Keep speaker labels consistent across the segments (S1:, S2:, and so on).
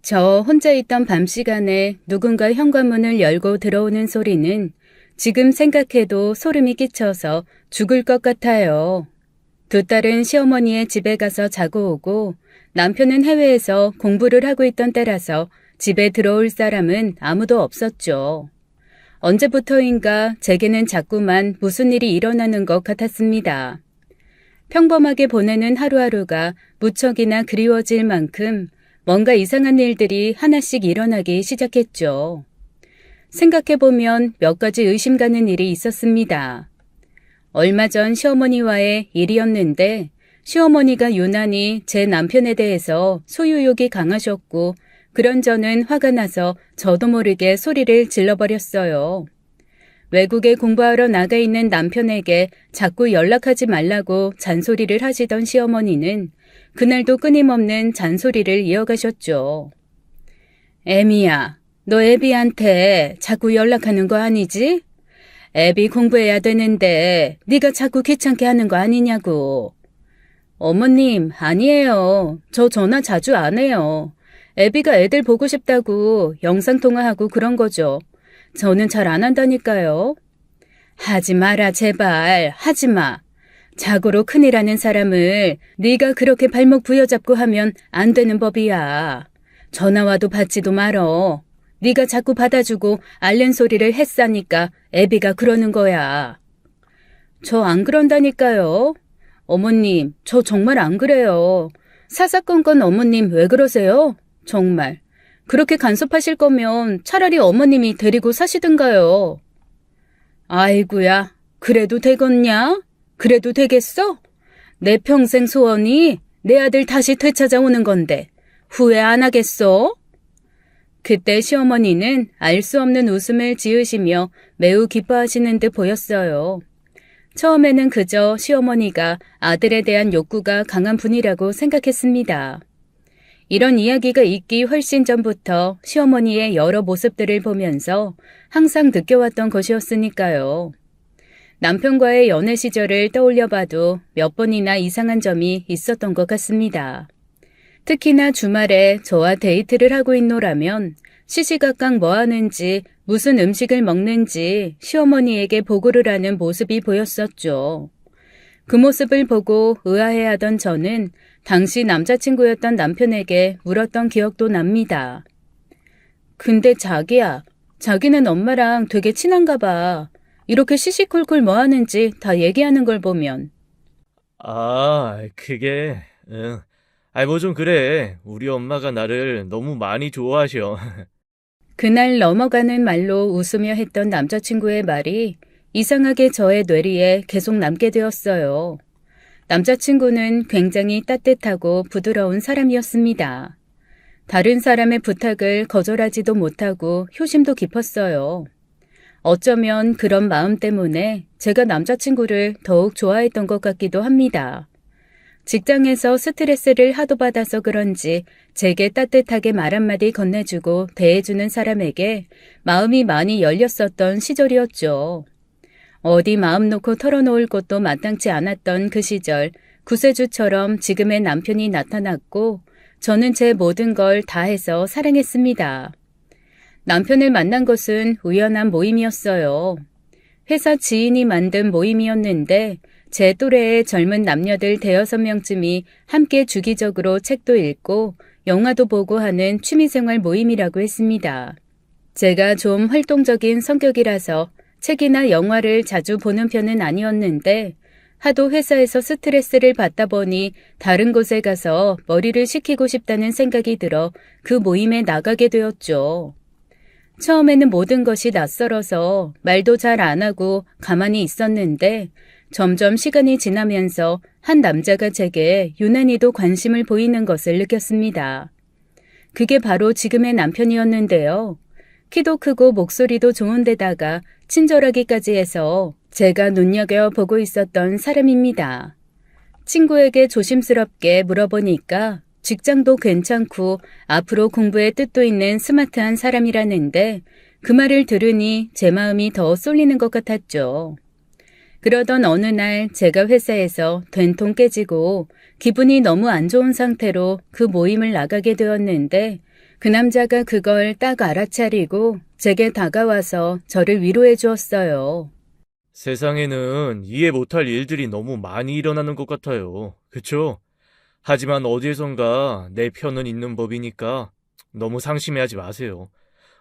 S1: 저 혼자 있던 밤 시간에 누군가 현관문을 열고 들어오는 소리는 지금 생각해도 소름이 끼쳐서 죽을 것 같아요. 두 딸은 시어머니의 집에 가서 자고 오고 남편은 해외에서 공부를 하고 있던 때라서 집에 들어올 사람은 아무도 없었죠. 언제부터인가 제게는 자꾸만 무슨 일이 일어나는 것 같았습니다. 평범하게 보내는 하루하루가 무척이나 그리워질 만큼 뭔가 이상한 일들이 하나씩 일어나기 시작했죠. 생각해보면 몇 가지 의심 가는 일이 있었습니다. 얼마 전 시어머니와의 일이었는데 시어머니가 유난히 제 남편에 대해서 소유욕이 강하셨고 그런저는 화가 나서 저도 모르게 소리를 질러버렸어요. 외국에 공부하러 나가 있는 남편에게 자꾸 연락하지 말라고 잔소리를 하시던 시어머니는 그날도 끊임없는 잔소리를 이어가셨죠. 애미야, 너 애비한테 자꾸 연락하는 거 아니지? 애비 공부해야 되는데 네가 자꾸 귀찮게 하는 거 아니냐고. 어머님, 아니에요. 저 전화 자주 안 해요. 애비가 애들 보고 싶다고 영상통화하고 그런 거죠. 저는 잘 안 한다니까요. 하지 마라 제발 하지 마. 자고로 큰일 하는 사람을 네가 그렇게 발목 부여잡고 하면 안 되는 법이야. 전화와도 받지도 말어. 네가 자꾸 받아주고 앓는 소리를 했사니까 애비가 그러는 거야. 저 안 그런다니까요. 어머님, 저 정말 안 그래요. 사사건건 어머님 왜 그러세요? 정말. 그렇게 간섭하실 거면 차라리 어머님이 데리고 사시든가요. 아이고야, 그래도 되겠냐? 그래도 되겠어? 내 평생 소원이 내 아들 다시 되찾아오는 건데 후회 안 하겠어? 그때 시어머니는 알 수 없는 웃음을 지으시며 매우 기뻐하시는 듯 보였어요. 처음에는 그저 시어머니가 아들에 대한 욕구가 강한 분이라고 생각했습니다. 이런 이야기가 있기 훨씬 전부터 시어머니의 여러 모습들을 보면서 항상 느껴왔던 것이었으니까요. 남편과의 연애 시절을 떠올려봐도 몇 번이나 이상한 점이 있었던 것 같습니다. 특히나 주말에 저와 데이트를 하고 있노라면 시시각각 뭐 하는지 무슨 음식을 먹는지 시어머니에게 보고를 하는 모습이 보였었죠. 그 모습을 보고 의아해하던 저는 당시 남자친구였던 남편에게 물었던 기억도 납니다. 근데 자기야, 자기는 엄마랑 되게 친한가 봐. 이렇게 시시콜콜 뭐 하는지 다 얘기하는 걸 보면.
S2: 그게, 응. 뭐 좀 그래. 우리 엄마가 나를 너무 많이 좋아하셔.
S1: 그날 넘어가는 말로 웃으며 했던 남자친구의 말이 이상하게 저의 뇌리에 계속 남게 되었어요. 남자친구는 굉장히 따뜻하고 부드러운 사람이었습니다. 다른 사람의 부탁을 거절하지도 못하고 효심도 깊었어요. 어쩌면 그런 마음 때문에 제가 남자친구를 더욱 좋아했던 것 같기도 합니다. 직장에서 스트레스를 하도 받아서 그런지 제게 따뜻하게 말 한마디 건네주고 대해주는 사람에게 마음이 많이 열렸었던 시절이었죠. 어디 마음 놓고 털어놓을 곳도 마땅치 않았던 그 시절, 구세주처럼 지금의 남편이 나타났고 저는 제 모든 걸 다해서 사랑했습니다. 남편을 만난 것은 우연한 모임이었어요. 회사 지인이 만든 모임이었는데 제 또래의 젊은 남녀들 5-6명쯤이 함께 주기적으로 책도 읽고 영화도 보고 하는 취미생활 모임이라고 했습니다. 제가 좀 활동적인 성격이라서 책이나 영화를 자주 보는 편은 아니었는데 하도 회사에서 스트레스를 받다 보니 다른 곳에 가서 머리를 식히고 싶다는 생각이 들어 그 모임에 나가게 되었죠. 처음에는 모든 것이 낯설어서 말도 잘 안 하고 가만히 있었는데 점점 시간이 지나면서 한 남자가 제게 유난히도 관심을 보이는 것을 느꼈습니다. 그게 바로 지금의 남편이었는데요. 키도 크고 목소리도 좋은데다가 친절하기까지 해서 제가 눈여겨보고 있었던 사람입니다. 친구에게 조심스럽게 물어보니까 직장도 괜찮고 앞으로 공부에 뜻도 있는 스마트한 사람이라는데 그 말을 들으니 제 마음이 더 쏠리는 것 같았죠. 그러던 어느 날 제가 회사에서 된통 깨지고 기분이 너무 안 좋은 상태로 그 모임을 나가게 되었는데 그 남자가 그걸 딱 알아차리고 제게 다가와서 저를 위로해 주었어요.
S2: 세상에는 이해 못할 일들이 너무 많이 일어나는 것 같아요. 그쵸? 하지만 어디에선가 내 편은 있는 법이니까 너무 상심해하지 마세요.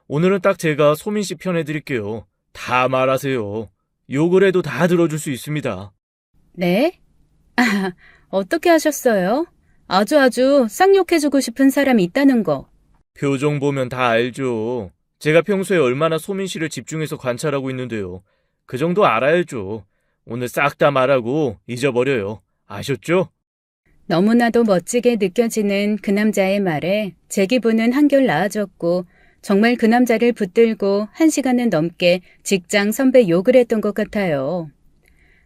S2: 오늘은 딱 제가 소민 씨 편 해드릴게요. 다 말하세요. 욕을 해도 다 들어줄 수 있습니다.
S1: 네? 아, 어떻게 하셨어요? 아주 쌍욕해주고 싶은 사람이 있다는 거.
S2: 표정 보면 다 알죠. 제가 평소에 얼마나 소민 씨를 집중해서 관찰하고 있는데요. 그 정도 알아야죠. 오늘 싹 다 말하고 잊어버려요. 아셨죠?
S1: 너무나도 멋지게 느껴지는 그 남자의 말에 제 기분은 한결 나아졌고 정말 그 남자를 붙들고 1시간은 넘게 직장 선배 욕을 했던 것 같아요.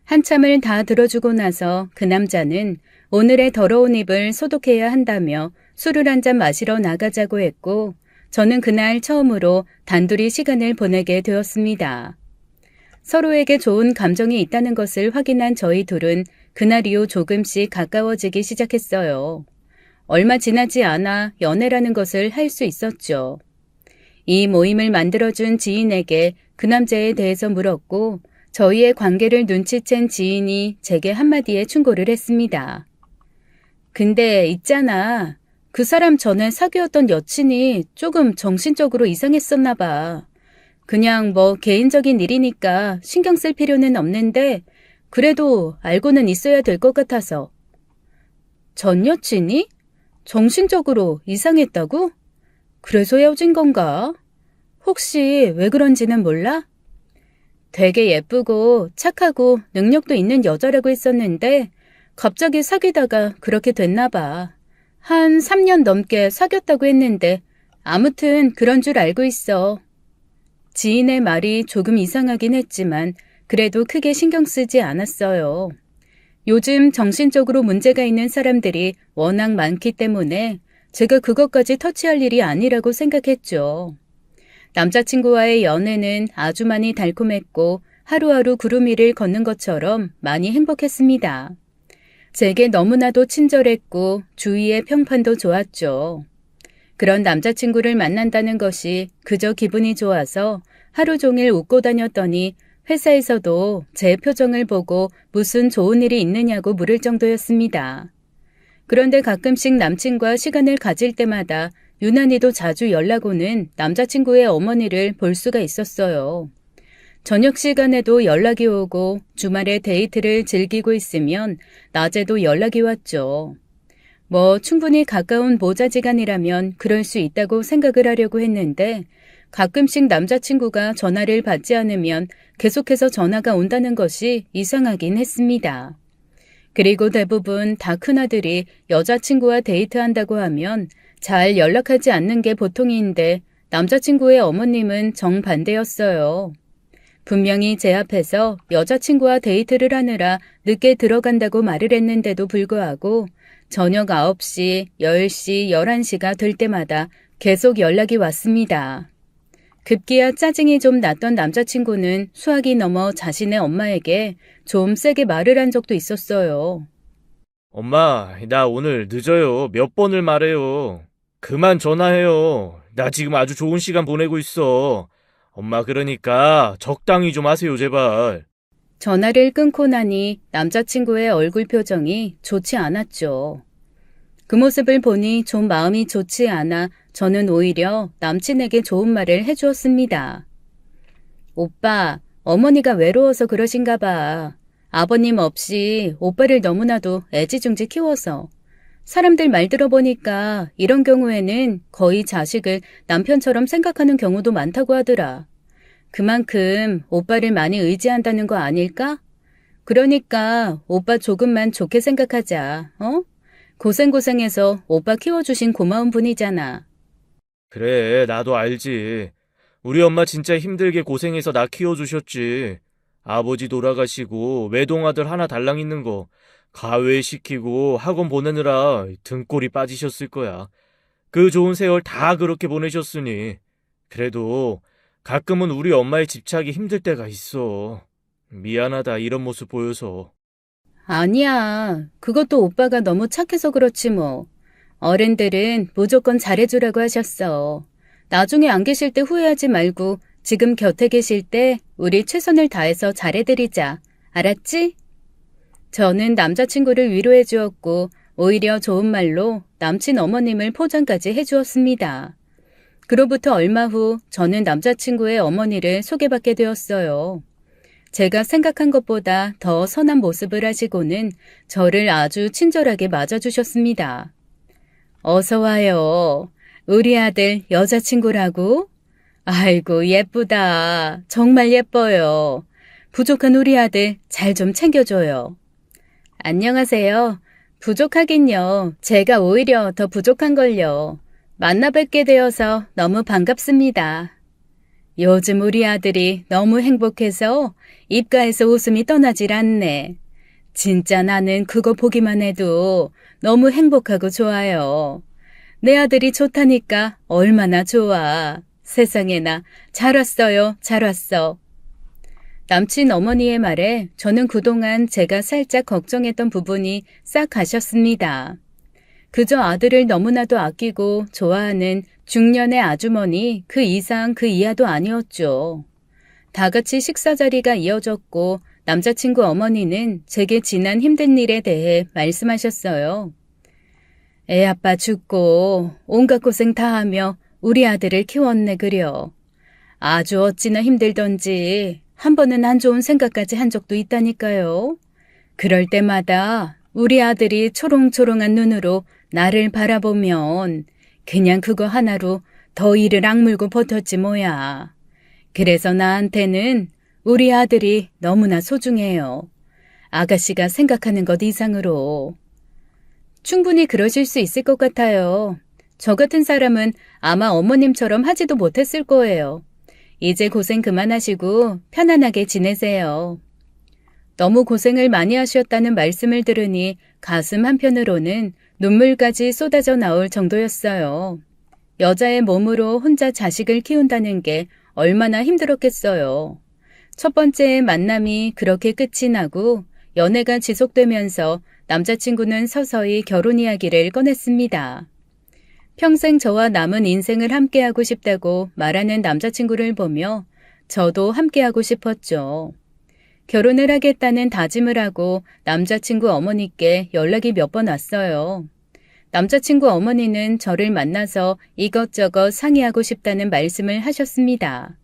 S1: 한참을 다 들어주고 나서 그 남자는 오늘의 더러운 입을 소독해야 한다며 술을 한 잔 마시러 나가자고 했고 저는 그날 처음으로 단둘이 시간을 보내게 되었습니다. 서로에게 좋은 감정이 있다는 것을 확인한 저희 둘은 그날 이후 조금씩 가까워지기 시작했어요. 얼마 지나지 않아 연애라는 것을 할 수 있었죠. 이 모임을 만들어준 지인에게 그 남자에 대해서 물었고 저희의 관계를 눈치챈 지인이 제게 한마디에 충고를 했습니다. 근데 있잖아. 그 사람 전에 사귀었던 여친이 조금 정신적으로 이상했었나 봐. 그냥 뭐 개인적인 일이니까 신경 쓸 필요는 없는데 그래도 알고는 있어야 될 것 같아서. 전 여친이? 정신적으로 이상했다고? 그래서 헤어진 건가? 혹시 왜 그런지는 몰라? 되게 예쁘고 착하고 능력도 있는 여자라고 했었는데 갑자기 사귀다가 그렇게 됐나 봐. 한 3년 넘게 사귀었다고 했는데 아무튼 그런 줄 알고 있어. 지인의 말이 조금 이상하긴 했지만 그래도 크게 신경 쓰지 않았어요. 요즘 정신적으로 문제가 있는 사람들이 워낙 많기 때문에 제가 그것까지 터치할 일이 아니라고 생각했죠. 남자친구와의 연애는 아주 많이 달콤했고 하루하루 구름 위를 걷는 것처럼 많이 행복했습니다. 제게 너무나도 친절했고 주위의 평판도 좋았죠. 그런 남자친구를 만난다는 것이 그저 기분이 좋아서 하루 종일 웃고 다녔더니 회사에서도 제 표정을 보고 무슨 좋은 일이 있느냐고 물을 정도였습니다. 그런데 가끔씩 남친과 시간을 가질 때마다 유난히도 자주 연락 오는 남자친구의 어머니를 볼 수가 있었어요. 저녁 시간에도 연락이 오고 주말에 데이트를 즐기고 있으면 낮에도 연락이 왔죠. 뭐 충분히 가까운 모자지간이라면 그럴 수 있다고 생각을 하려고 했는데 가끔씩 남자친구가 전화를 받지 않으면 계속해서 전화가 온다는 것이 이상하긴 했습니다. 그리고 대부분 다 큰아들이 여자친구와 데이트한다고 하면 잘 연락하지 않는 게 보통인데 남자친구의 어머님은 정반대였어요. 분명히 제 앞에서 여자친구와 데이트를 하느라 늦게 들어간다고 말을 했는데도 불구하고 저녁 9시, 10시, 11시가 될 때마다 계속 연락이 왔습니다. 급기야 짜증이 좀 났던 남자친구는 수학이 넘어 자신의 엄마에게 좀 세게 말을 한 적도 있었어요.
S2: 엄마, 나 오늘 늦어요. 몇 번을 말해요. 그만 전화해요. 나 지금 아주 좋은 시간 보내고 있어. 엄마 그러니까 적당히 좀 하세요, 제발.
S1: 전화를 끊고 나니 남자친구의 얼굴 표정이 좋지 않았죠. 그 모습을 보니 좀 마음이 좋지 않아 저는 오히려 남친에게 좋은 말을 해주었습니다. 오빠, 어머니가 외로워서 그러신가 봐. 아버님 없이 오빠를 너무나도 애지중지 키워서. 사람들 말 들어보니까 이런 경우에는 거의 자식을 남편처럼 생각하는 경우도 많다고 하더라. 그만큼 오빠를 많이 의지한다는 거 아닐까? 그러니까 오빠 조금만 좋게 생각하자, 어? 고생고생해서 오빠 키워주신 고마운 분이잖아.
S2: 그래, 나도 알지. 우리 엄마 진짜 힘들게 고생해서 나 키워주셨지. 아버지 돌아가시고 외동아들 하나 달랑 있는 거 가외시키고 학원 보내느라 등골이 빠지셨을 거야. 그 좋은 세월 다 그렇게 보내셨으니. 그래도 가끔은 우리 엄마의 집착이 힘들 때가 있어. 미안하다, 이런 모습 보여서.
S1: 아니야. 그것도 오빠가 너무 착해서 그렇지 뭐. 어른들은 무조건 잘해주라고 하셨어. 나중에 안 계실 때 후회하지 말고 지금 곁에 계실 때 우리 최선을 다해서 잘해드리자. 알았지? 저는 남자친구를 위로해 주었고 오히려 좋은 말로 남친 어머님을 포장까지 해주었습니다. 그로부터 얼마 후 저는 남자친구의 어머니를 소개받게 되었어요. 제가 생각한 것보다 더 선한 모습을 하시고는 저를 아주 친절하게 맞아주셨습니다. 어서 와요. 우리 아들 여자친구라고? 아이고 예쁘다. 정말 예뻐요. 부족한 우리 아들 잘 좀 챙겨줘요. 안녕하세요. 부족하긴요. 제가 오히려 더 부족한걸요. 만나 뵙게 되어서 너무 반갑습니다. 요즘 우리 아들이 너무 행복해서 입가에서 웃음이 떠나질 않네. 진짜 나는 그거 보기만 해도 너무 행복하고 좋아요. 내 아들이 좋다니까 얼마나 좋아. 세상에나 잘 왔어요. 잘 왔어. 남친 어머니의 말에 저는 그동안 제가 살짝 걱정했던 부분이 싹 가셨습니다. 그저 아들을 너무나도 아끼고 좋아하는 중년의 아주머니 그 이상 그 이하도 아니었죠. 다 같이 식사 자리가 이어졌고 남자친구 어머니는 제게 지난 힘든 일에 대해 말씀하셨어요. 애 아빠 죽고 온갖 고생 다 하며 우리 아들을 키웠네 그려. 아주 어찌나 힘들던지 한 번은 안 좋은 생각까지 한 적도 있다니까요. 그럴 때마다 우리 아들이 초롱초롱한 눈으로 나를 바라보면 그냥 그거 하나로 더 이를 악물고 버텼지 뭐야. 그래서 나한테는 우리 아들이 너무나 소중해요. 아가씨가 생각하는 것 이상으로. 충분히 그러실 수 있을 것 같아요. 저 같은 사람은 아마 어머님처럼 하지도 못했을 거예요. 이제 고생 그만하시고 편안하게 지내세요. 너무 고생을 많이 하셨다는 말씀을 들으니 가슴 한편으로는 눈물까지 쏟아져 나올 정도였어요. 여자의 몸으로 혼자 자식을 키운다는 게 얼마나 힘들었겠어요. 첫 번째 만남이 그렇게 끝이 나고 연애가 지속되면서 남자친구는 서서히 결혼 이야기를 꺼냈습니다. 평생 저와 남은 인생을 함께하고 싶다고 말하는 남자친구를 보며 저도 함께하고 싶었죠. 결혼을 하겠다는 다짐을 하고 남자친구 어머니께 연락이 몇 번 왔어요. 남자친구 어머니는 저를 만나서 이것저것 상의하고 싶다는 말씀을 하셨습니다.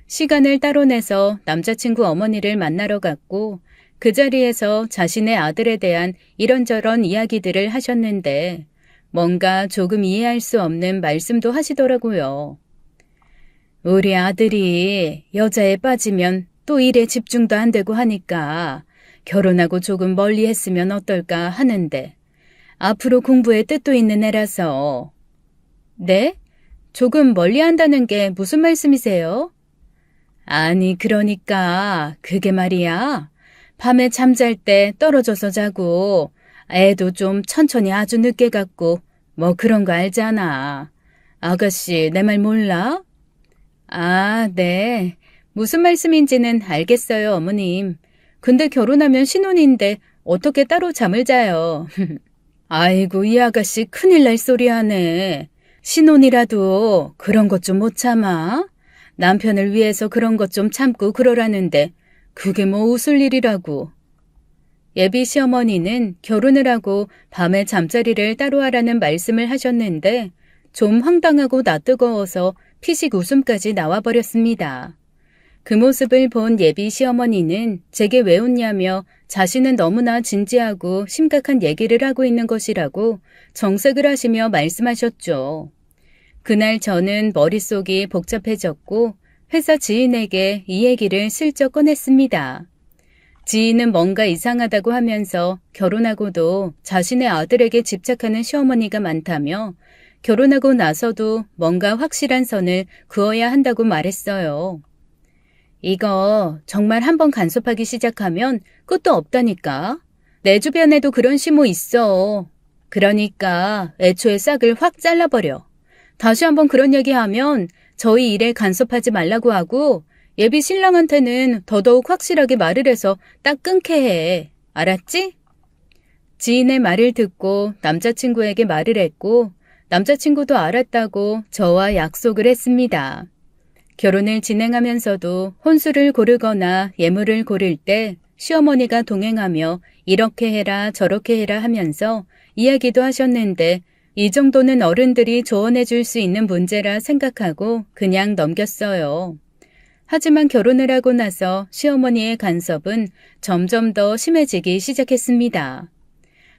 S1: 시간을 따로 내서 남자친구 어머니를 만나러 갔고 그 자리에서 자신의 아들에 대한 이런저런 이야기들을 하셨는데 뭔가 조금 이해할 수 없는 말씀도 하시더라고요. 우리 아들이 여자에 빠지면 또 일에 집중도 안 되고 하니까 결혼하고 조금 멀리 했으면 어떨까 하는데 앞으로 공부에 뜻도 있는 애라서. 네? 조금 멀리 한다는 게 무슨 말씀이세요? 아니 그러니까 그게 말이야. 밤에 잠잘 때 떨어져서 자고 애도 좀 천천히 아주 늦게 갖고 뭐 그런 거 알잖아. 아가씨 내 말 몰라? 아, 네. 무슨 말씀인지는 알겠어요, 어머님. 근데 결혼하면 신혼인데 어떻게 따로 잠을 자요? 아이고, 이 아가씨 큰일 날 소리 하네. 신혼이라도 그런 것 좀 못 참아? 남편을 위해서 그런 것 좀 참고 그러라는데 그게 뭐 웃을 일이라고. 예비 시어머니는 결혼을 하고 밤에 잠자리를 따로 하라는 말씀을 하셨는데 좀 황당하고 낯뜨거워서 피식 웃음까지 나와버렸습니다. 그 모습을 본 예비 시어머니는 제게 왜 웃냐며 자신은 너무나 진지하고 심각한 얘기를 하고 있는 것이라고 정색을 하시며 말씀하셨죠. 그날 저는 머릿속이 복잡해졌고 회사 지인에게 이 얘기를 슬쩍 꺼냈습니다. 지인은 뭔가 이상하다고 하면서 결혼하고도 자신의 아들에게 집착하는 시어머니가 많다며 결혼하고 나서도 뭔가 확실한 선을 그어야 한다고 말했어요. 이거 정말 한번 간섭하기 시작하면 끝도 없다니까. 내 주변에도 그런 시모 있어. 그러니까 애초에 싹을 확 잘라버려. 다시 한번 그런 얘기하면 저희 일에 간섭하지 말라고 하고 예비 신랑한테는 더더욱 확실하게 말을 해서 딱 끊게 해. 알았지? 지인의 말을 듣고 남자친구에게 말을 했고 남자친구도 알았다고 저와 약속을 했습니다. 결혼을 진행하면서도 혼수를 고르거나 예물을 고를 때 시어머니가 동행하며 이렇게 해라 저렇게 해라 하면서 이야기도 하셨는데 이 정도는 어른들이 조언해 줄 수 있는 문제라 생각하고 그냥 넘겼어요. 하지만 결혼을 하고 나서 시어머니의 간섭은 점점 더 심해지기 시작했습니다.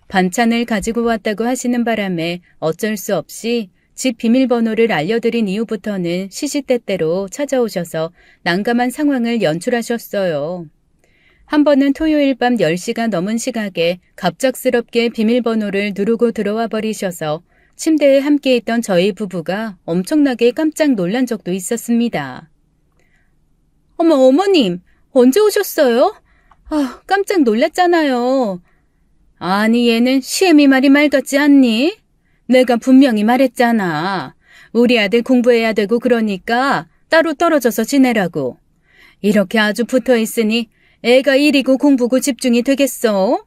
S1: 반찬을 가지고 왔다고 하시는 바람에 어쩔 수 없이 집 비밀번호를 알려드린 이후부터는 시시때때로 찾아오셔서 난감한 상황을 연출하셨어요. 한 번은 토요일 밤 10시가 넘은 시각에 갑작스럽게 비밀번호를 누르고 들어와 버리셔서 침대에 함께 있던 저희 부부가 엄청나게 깜짝 놀란 적도 있었습니다. 어머, 어머님, 언제 오셨어요? 깜짝 놀랐잖아요. 아니, 얘는 시애미 말이 말 같지 않니? 내가 분명히 말했잖아. 우리 아들 공부해야 되고 그러니까 따로 떨어져서 지내라고. 이렇게 아주 붙어 있으니 애가 일이고 공부고 집중이 되겠어?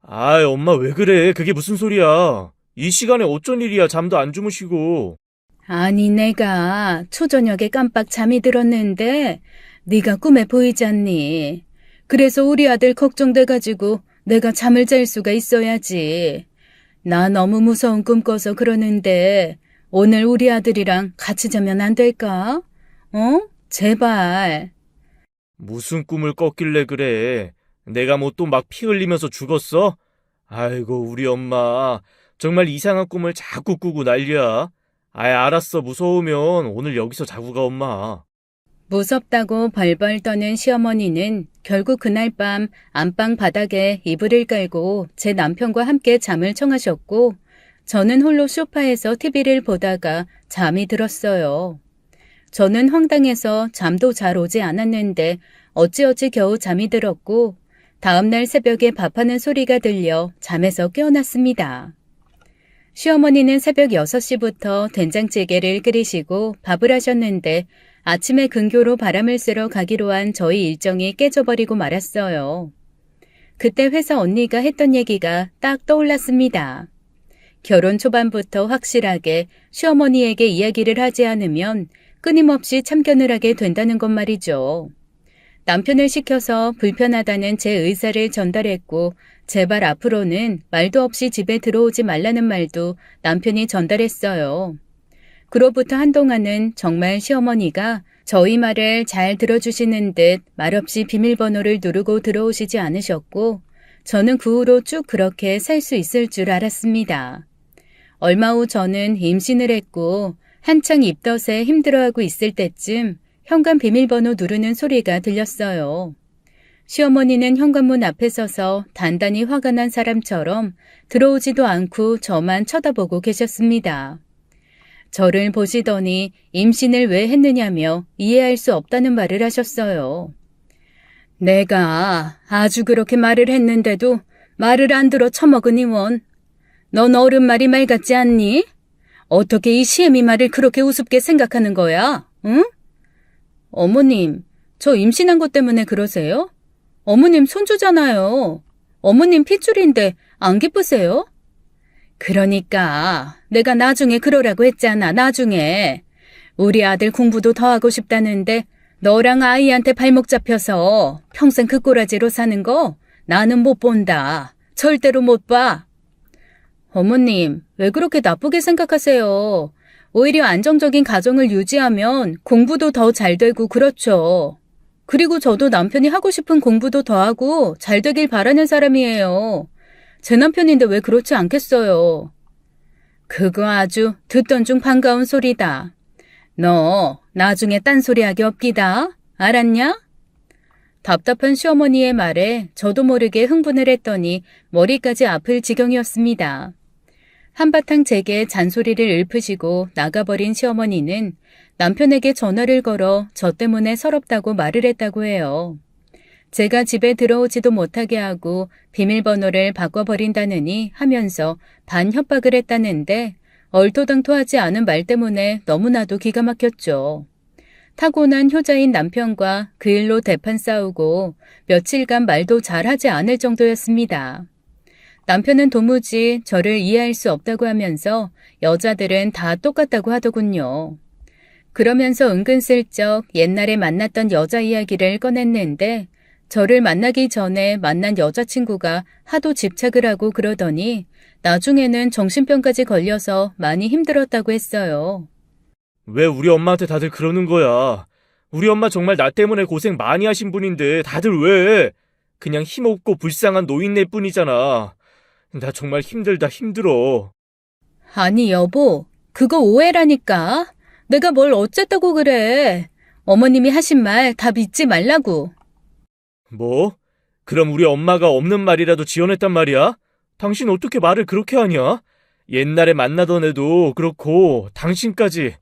S2: 아이, 엄마 왜 그래? 그게 무슨 소리야? 이 시간에 어쩐 일이야? 잠도 안 주무시고.
S1: 아니, 내가 초저녁에 깜빡 잠이 들었는데 네가 꿈에 보이지 않니? 그래서 우리 아들 걱정돼가지고 내가 잠을 잘 수가 있어야지. 나 너무 무서운 꿈 꿔서 그러는데 오늘 우리 아들이랑 같이 자면 안 될까? 제발.
S2: 무슨 꿈을 꿨길래 그래? 내가 뭐 또 막 피 흘리면서 죽었어? 아이고, 우리 엄마. 정말 이상한 꿈을 자꾸 꾸고 난리야. 아이, 알았어. 무서우면 오늘 여기서 자고 가, 엄마.
S1: 무섭다고 벌벌 떠는 시어머니는 결국 그날 밤 안방 바닥에 이불을 깔고 제 남편과 함께 잠을 청하셨고 저는 홀로 소파에서 TV를 보다가 잠이 들었어요. 저는 황당해서 잠도 잘 오지 않았는데 어찌어찌 겨우 잠이 들었고 다음날 새벽에 밥하는 소리가 들려 잠에서 깨어났습니다. 시어머니는 새벽 6시부터 된장찌개를 끓이시고 밥을 하셨는데 아침에 근교로 바람을 쐬러 가기로 한 저희 일정이 깨져버리고 말았어요. 그때 회사 언니가 했던 얘기가 딱 떠올랐습니다. 결혼 초반부터 확실하게 시어머니에게 이야기를 하지 않으면 끊임없이 참견을 하게 된다는 것 말이죠. 남편을 시켜서 불편하다는 제 의사를 전달했고 제발 앞으로는 말도 없이 집에 들어오지 말라는 말도 남편이 전달했어요. 그로부터 한동안은 정말 시어머니가 저희 말을 잘 들어주시는 듯 말없이 비밀번호를 누르고 들어오시지 않으셨고 저는 그 후로 쭉 그렇게 살 수 있을 줄 알았습니다. 얼마 후 저는 임신을 했고 한창 입덧에 힘들어하고 있을 때쯤 현관 비밀번호 누르는 소리가 들렸어요. 시어머니는 현관문 앞에 서서 단단히 화가 난 사람처럼 들어오지도 않고 저만 쳐다보고 계셨습니다. 저를 보시더니 임신을 왜 했느냐며 이해할 수 없다는 말을 하셨어요. 내가 아주 그렇게 말을 했는데도 말을 안 들어 처먹으니 원. 넌 어른 말이 말 같지 않니? 어떻게 이 시애미 말을 그렇게 우습게 생각하는 거야? 응? 어머님, 저 임신한 것 때문에 그러세요? 어머님 손주잖아요. 어머님 핏줄인데 안 기쁘세요? 그러니까 내가 나중에 그러라고 했잖아. 나중에. 우리 아들 공부도 더 하고 싶다는데 너랑 아이한테 발목 잡혀서 평생 그 꼬라지로 사는 거 나는 못 본다. 절대로 못 봐. 어머님, 왜 그렇게 나쁘게 생각하세요? 오히려 안정적인 가정을 유지하면 공부도 더 잘 되고 그렇죠. 그리고 저도 남편이 하고 싶은 공부도 더 하고 잘 되길 바라는 사람이에요. 제 남편인데 왜 그렇지 않겠어요? 그거 아주 듣던 중 반가운 소리다. 너 나중에 딴소리하기 없기다. 알았냐? 답답한 시어머니의 말에 저도 모르게 흥분을 했더니 머리까지 아플 지경이었습니다. 한바탕 제게 잔소리를 읊으시고 나가버린 시어머니는 남편에게 전화를 걸어 저 때문에 서럽다고 말을 했다고 해요. 제가 집에 들어오지도 못하게 하고 비밀번호를 바꿔버린다느니 하면서 반협박을 했다는데 얼토당토하지 않은 말 때문에 너무나도 기가 막혔죠. 타고난 효자인 남편과 그 일로 대판 싸우고 며칠간 말도 잘하지 않을 정도였습니다. 남편은 도무지 저를 이해할 수 없다고 하면서 여자들은 다 똑같다고 하더군요. 그러면서 은근슬쩍 옛날에 만났던 여자 이야기를 꺼냈는데 저를 만나기 전에 만난 여자친구가 하도 집착을 하고 그러더니 나중에는 정신병까지 걸려서 많이 힘들었다고 했어요.
S2: 왜 우리 엄마한테 다들 그러는 거야? 우리 엄마 정말 나 때문에 고생 많이 하신 분인데 다들 왜? 그냥 힘없고 불쌍한 노인네 뿐이잖아. 나 정말 힘들다 힘들어.
S1: 아니 여보, 그거 오해라니까. 내가 뭘 어쨌다고 그래. 어머님이 하신 말 다 믿지 말라고.
S2: 뭐? 그럼 우리 엄마가 없는 말이라도 지어냈단 말이야? 당신 어떻게 말을 그렇게 하냐? 옛날에 만나던 애도 그렇고 당신까지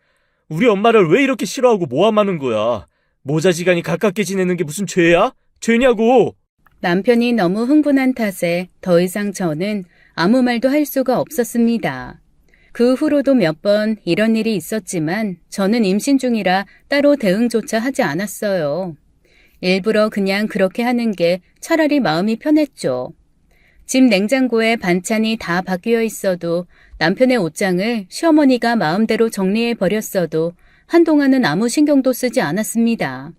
S2: 우리 엄마를 왜 이렇게 싫어하고 모함하는 거야? 모자지간이 가깝게 지내는 게 무슨 죄야? 죄냐고!
S1: 남편이 너무 흥분한 탓에 더 이상 저는 아무 말도 할 수가 없었습니다. 그 후로도 몇 번 이런 일이 있었지만 저는 임신 중이라 따로 대응조차 하지 않았어요. 일부러 그냥 그렇게 하는 게 차라리 마음이 편했죠. 집 냉장고에 반찬이 다 바뀌어 있어도 남편의 옷장을 시어머니가 마음대로 정리해 버렸어도 한동안은 아무 신경도 쓰지 않았습니다.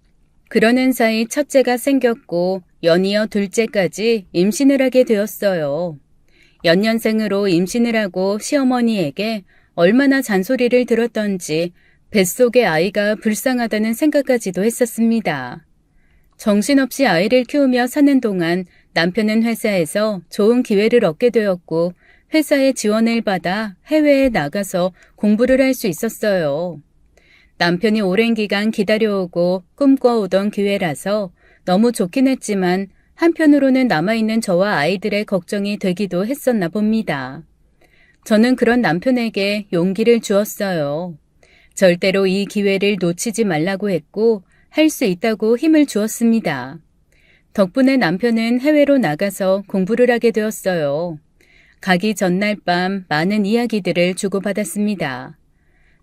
S1: 그러는 사이 첫째가 생겼고 연이어 둘째까지 임신을 하게 되었어요. 연년생으로 임신을 하고 시어머니에게 얼마나 잔소리를 들었던지 뱃속의 아이가 불쌍하다는 생각까지도 했었습니다. 정신없이 아이를 키우며 사는 동안 남편은 회사에서 좋은 기회를 얻게 되었고 회사의 지원을 받아 해외에 나가서 공부를 할 수 있었어요. 남편이 오랜 기간 기다려오고 꿈꿔오던 기회라서 너무 좋긴 했지만 한편으로는 남아있는 저와 아이들의 걱정이 되기도 했었나 봅니다. 저는 그런 남편에게 용기를 주었어요. 절대로 이 기회를 놓치지 말라고 했고 할 수 있다고 힘을 주었습니다. 덕분에 남편은 해외로 나가서 공부를 하게 되었어요. 가기 전날 밤 많은 이야기들을 주고받았습니다.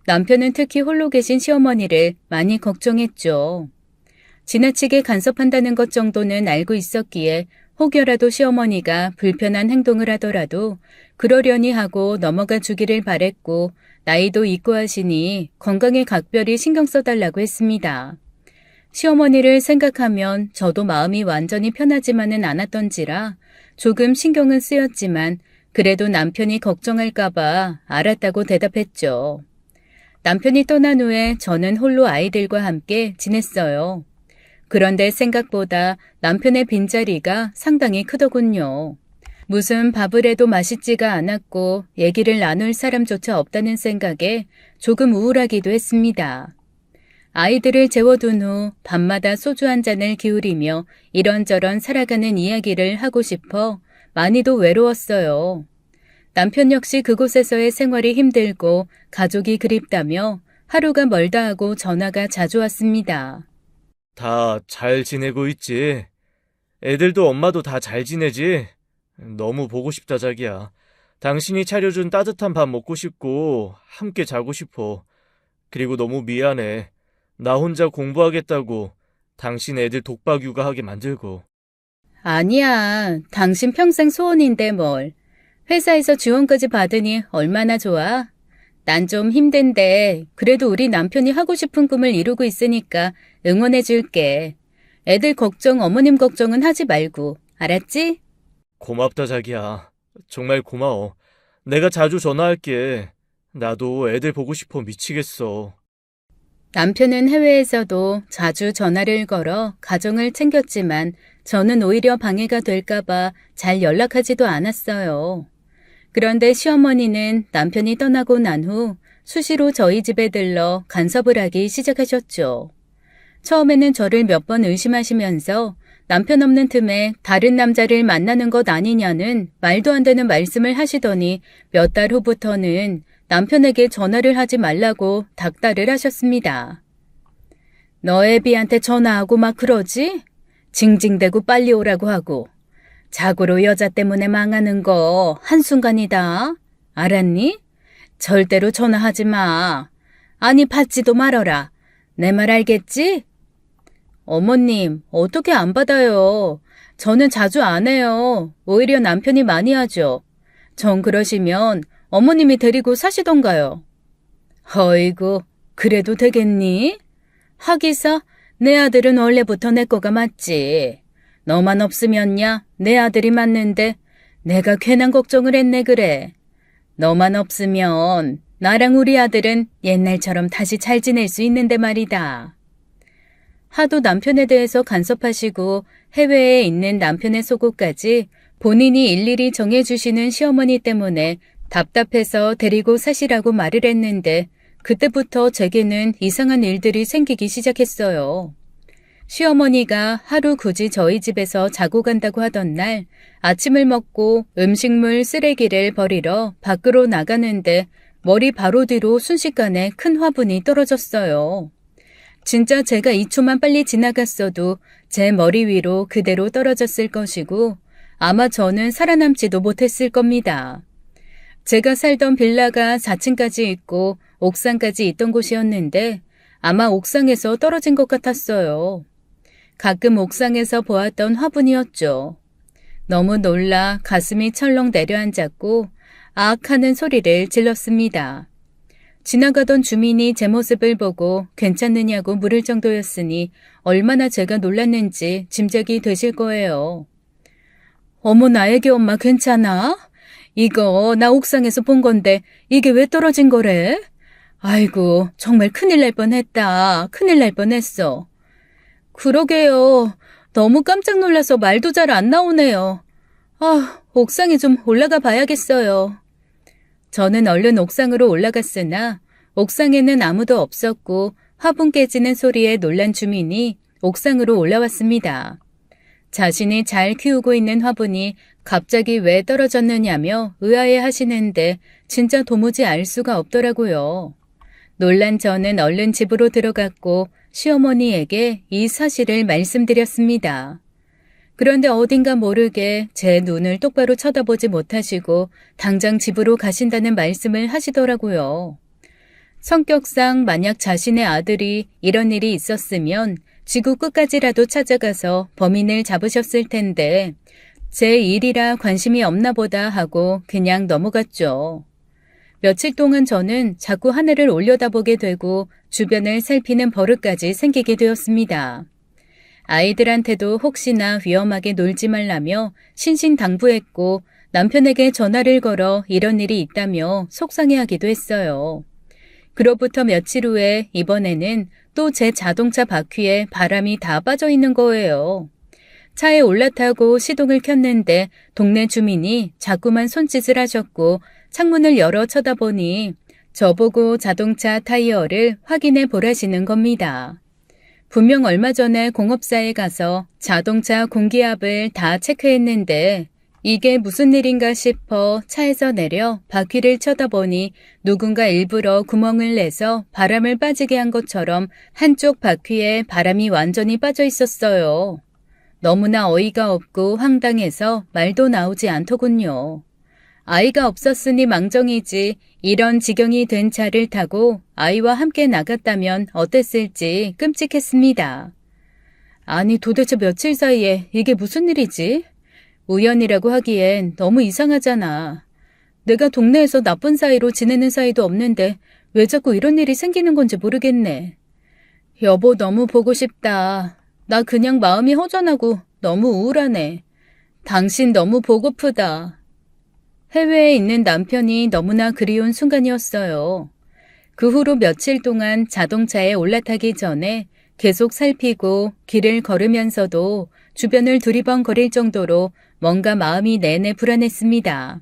S1: 남편은 특히 홀로 계신 시어머니를 많이 걱정했죠. 지나치게 간섭한다는 것 정도는 알고 있었기에 혹여라도 시어머니가 불편한 행동을 하더라도 그러려니 하고 넘어가 주기를 바랬고 나이도 있고 하시니 건강에 각별히 신경 써달라고 했습니다. 시어머니를 생각하면 저도 마음이 완전히 편하지만은 않았던지라 조금 신경은 쓰였지만 그래도 남편이 걱정할까봐 알았다고 대답했죠. 남편이 떠난 후에 저는 홀로 아이들과 함께 지냈어요. 그런데 생각보다 남편의 빈자리가 상당히 크더군요. 무슨 밥을 해도 맛있지가 않았고 얘기를 나눌 사람조차 없다는 생각에 조금 우울하기도 했습니다. 아이들을 재워둔 후 밤마다 소주 한 잔을 기울이며 이런저런 살아가는 이야기를 하고 싶어 많이도 외로웠어요. 남편 역시 그곳에서의 생활이 힘들고 가족이 그립다며 하루가 멀다 하고 전화가 자주 왔습니다.
S2: 다 잘 지내고 있지? 애들도 엄마도 다 잘 지내지? 너무 보고 싶다, 자기야. 당신이 차려준 따뜻한 밥 먹고 싶고 함께 자고 싶어. 그리고 너무 미안해. 나 혼자 공부하겠다고 당신 애들 독박 육아하게 만들고.
S1: 아니야, 당신 평생 소원인데 뭘. 회사에서 지원까지 받으니 얼마나 좋아? 난 좀 힘든데 그래도 우리 남편이 하고 싶은 꿈을 이루고 있으니까 응원해 줄게. 애들 걱정, 어머님 걱정은 하지 말고. 알았지?
S2: 고맙다, 자기야. 정말 고마워. 내가 자주 전화할게. 나도 애들 보고 싶어 미치겠어.
S1: 남편은 해외에서도 자주 전화를 걸어 가정을 챙겼지만 저는 오히려 방해가 될까봐 잘 연락하지도 않았어요. 그런데 시어머니는 남편이 떠나고 난 후 수시로 저희 집에 들러 간섭을 하기 시작하셨죠. 처음에는 저를 몇 번 의심하시면서 남편 없는 틈에 다른 남자를 만나는 것 아니냐는 말도 안 되는 말씀을 하시더니 몇 달 후부터는 남편에게 전화를 하지 말라고 닥달을 하셨습니다. 너 애비한테 전화하고 막 그러지? 징징대고 빨리 오라고 하고. 자고로 여자 때문에 망하는 거 한순간이다. 알았니? 절대로 전화하지 마. 아니 받지도 말어라. 내 말 알겠지? 어머님, 어떻게 안 받아요? 저는 자주 안 해요. 오히려 남편이 많이 하죠. 정 그러시면 어머님이 데리고 사시던가요. 어이구, 그래도 되겠니? 하기사, 내 아들은 원래부터 내 거가 맞지. 너만 없으면야 내 아들이 맞는데 내가 괜한 걱정을 했네 그래. 너만 없으면 나랑 우리 아들은 옛날처럼 다시 잘 지낼 수 있는데 말이다. 하도 남편에 대해서 간섭하시고 해외에 있는 남편의 속옷까지 본인이 일일이 정해주시는 시어머니 때문에 답답해서 데리고 사시라고 말을 했는데 그때부터 제게는 이상한 일들이 생기기 시작했어요. 시어머니가 하루 굳이 저희 집에서 자고 간다고 하던 날 아침을 먹고 음식물 쓰레기를 버리러 밖으로 나가는데 머리 바로 뒤로 순식간에 큰 화분이 떨어졌어요. 진짜 제가 2초만 빨리 지나갔어도 제 머리 위로 그대로 떨어졌을 것이고 아마 저는 살아남지도 못했을 겁니다. 제가 살던 빌라가 4층까지 있고 옥상까지 있던 곳이었는데 아마 옥상에서 떨어진 것 같았어요. 가끔 옥상에서 보았던 화분이었죠. 너무 놀라 가슴이 철렁 내려앉았고 아악 하는 소리를 질렀습니다. 지나가던 주민이 제 모습을 보고 괜찮느냐고 물을 정도였으니 얼마나 제가 놀랐는지 짐작이 되실 거예요. 어머, 나에게 엄마 괜찮아? 이거 나 옥상에서 본 건데 이게 왜 떨어진 거래? 아이고, 정말 큰일 날 뻔했다. 큰일 날 뻔했어. 그러게요. 너무 깜짝 놀라서 말도 잘 안 나오네요. 옥상에 좀 올라가 봐야겠어요. 저는 얼른 옥상으로 올라갔으나 옥상에는 아무도 없었고 화분 깨지는 소리에 놀란 주민이 옥상으로 올라왔습니다. 자신이 잘 키우고 있는 화분이 갑자기 왜 떨어졌느냐며 의아해 하시는데 진짜 도무지 알 수가 없더라고요. 놀란 저는 얼른 집으로 들어갔고 시어머니에게 이 사실을 말씀드렸습니다. 그런데 어딘가 모르게 제 눈을 똑바로 쳐다보지 못하시고 당장 집으로 가신다는 말씀을 하시더라고요. 성격상 만약 자신의 아들이 이런 일이 있었으면 지구 끝까지라도 찾아가서 범인을 잡으셨을 텐데 제 일이라 관심이 없나 보다 하고 그냥 넘어갔죠. 며칠 동안 저는 자꾸 하늘을 올려다보게 되고 주변을 살피는 버릇까지 생기게 되었습니다. 아이들한테도 혹시나 위험하게 놀지 말라며 신신당부했고 남편에게 전화를 걸어 이런 일이 있다며 속상해하기도 했어요. 그로부터 며칠 후에 이번에는 또 제 자동차 바퀴에 바람이 다 빠져 있는 거예요. 차에 올라타고 시동을 켰는데 동네 주민이 자꾸만 손짓을 하셨고 창문을 열어 쳐다보니 저보고 자동차 타이어를 확인해 보라시는 겁니다. 분명 얼마 전에 공업사에 가서 자동차 공기압을 다 체크했는데 이게 무슨 일인가 싶어 차에서 내려 바퀴를 쳐다보니 누군가 일부러 구멍을 내서 바람을 빠지게 한 것처럼 한쪽 바퀴에 바람이 완전히 빠져 있었어요. 너무나 어이가 없고 황당해서 말도 나오지 않더군요. 아이가 없었으니 망정이지 이런 지경이 된 차를 타고 아이와 함께 나갔다면 어땠을지 끔찍했습니다. 아니 도대체 며칠 사이에 이게 무슨 일이지? 우연이라고 하기엔 너무 이상하잖아. 내가 동네에서 나쁜 사이로 지내는 사이도 없는데 왜 자꾸 이런 일이 생기는 건지 모르겠네. 여보 너무 보고 싶다. 나 그냥 마음이 허전하고 너무 우울하네. 당신 너무 보고프다. 해외에 있는 남편이 너무나 그리운 순간이었어요. 그 후로 며칠 동안 자동차에 올라타기 전에 계속 살피고 길을 걸으면서도 주변을 두리번거릴 정도로 뭔가 마음이 내내 불안했습니다.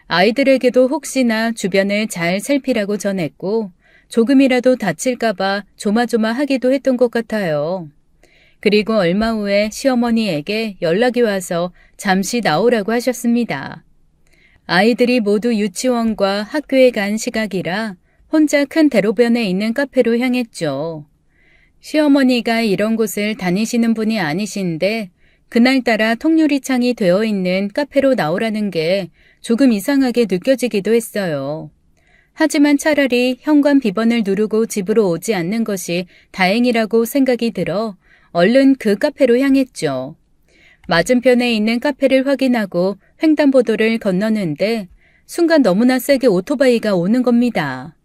S1: 아이들에게도 혹시나 주변을 잘 살피라고 전했고 조금이라도 다칠까봐 조마조마하기도 했던 것 같아요. 그리고 얼마 후에 시어머니에게 연락이 와서 잠시 나오라고 하셨습니다. 아이들이 모두 유치원과 학교에 간 시각이라 혼자 큰 대로변에 있는 카페로 향했죠. 시어머니가 이런 곳을 다니시는 분이 아니신데 그날따라 통유리창이 되어 있는 카페로 나오라는 게 조금 이상하게 느껴지기도 했어요. 하지만 차라리 현관 비번을 누르고 집으로 오지 않는 것이 다행이라고 생각이 들어 얼른 그 카페로 향했죠. 맞은편에 있는 카페를 확인하고 횡단보도를 건너는데 순간 너무나 세게 오토바이가 오는 겁니다.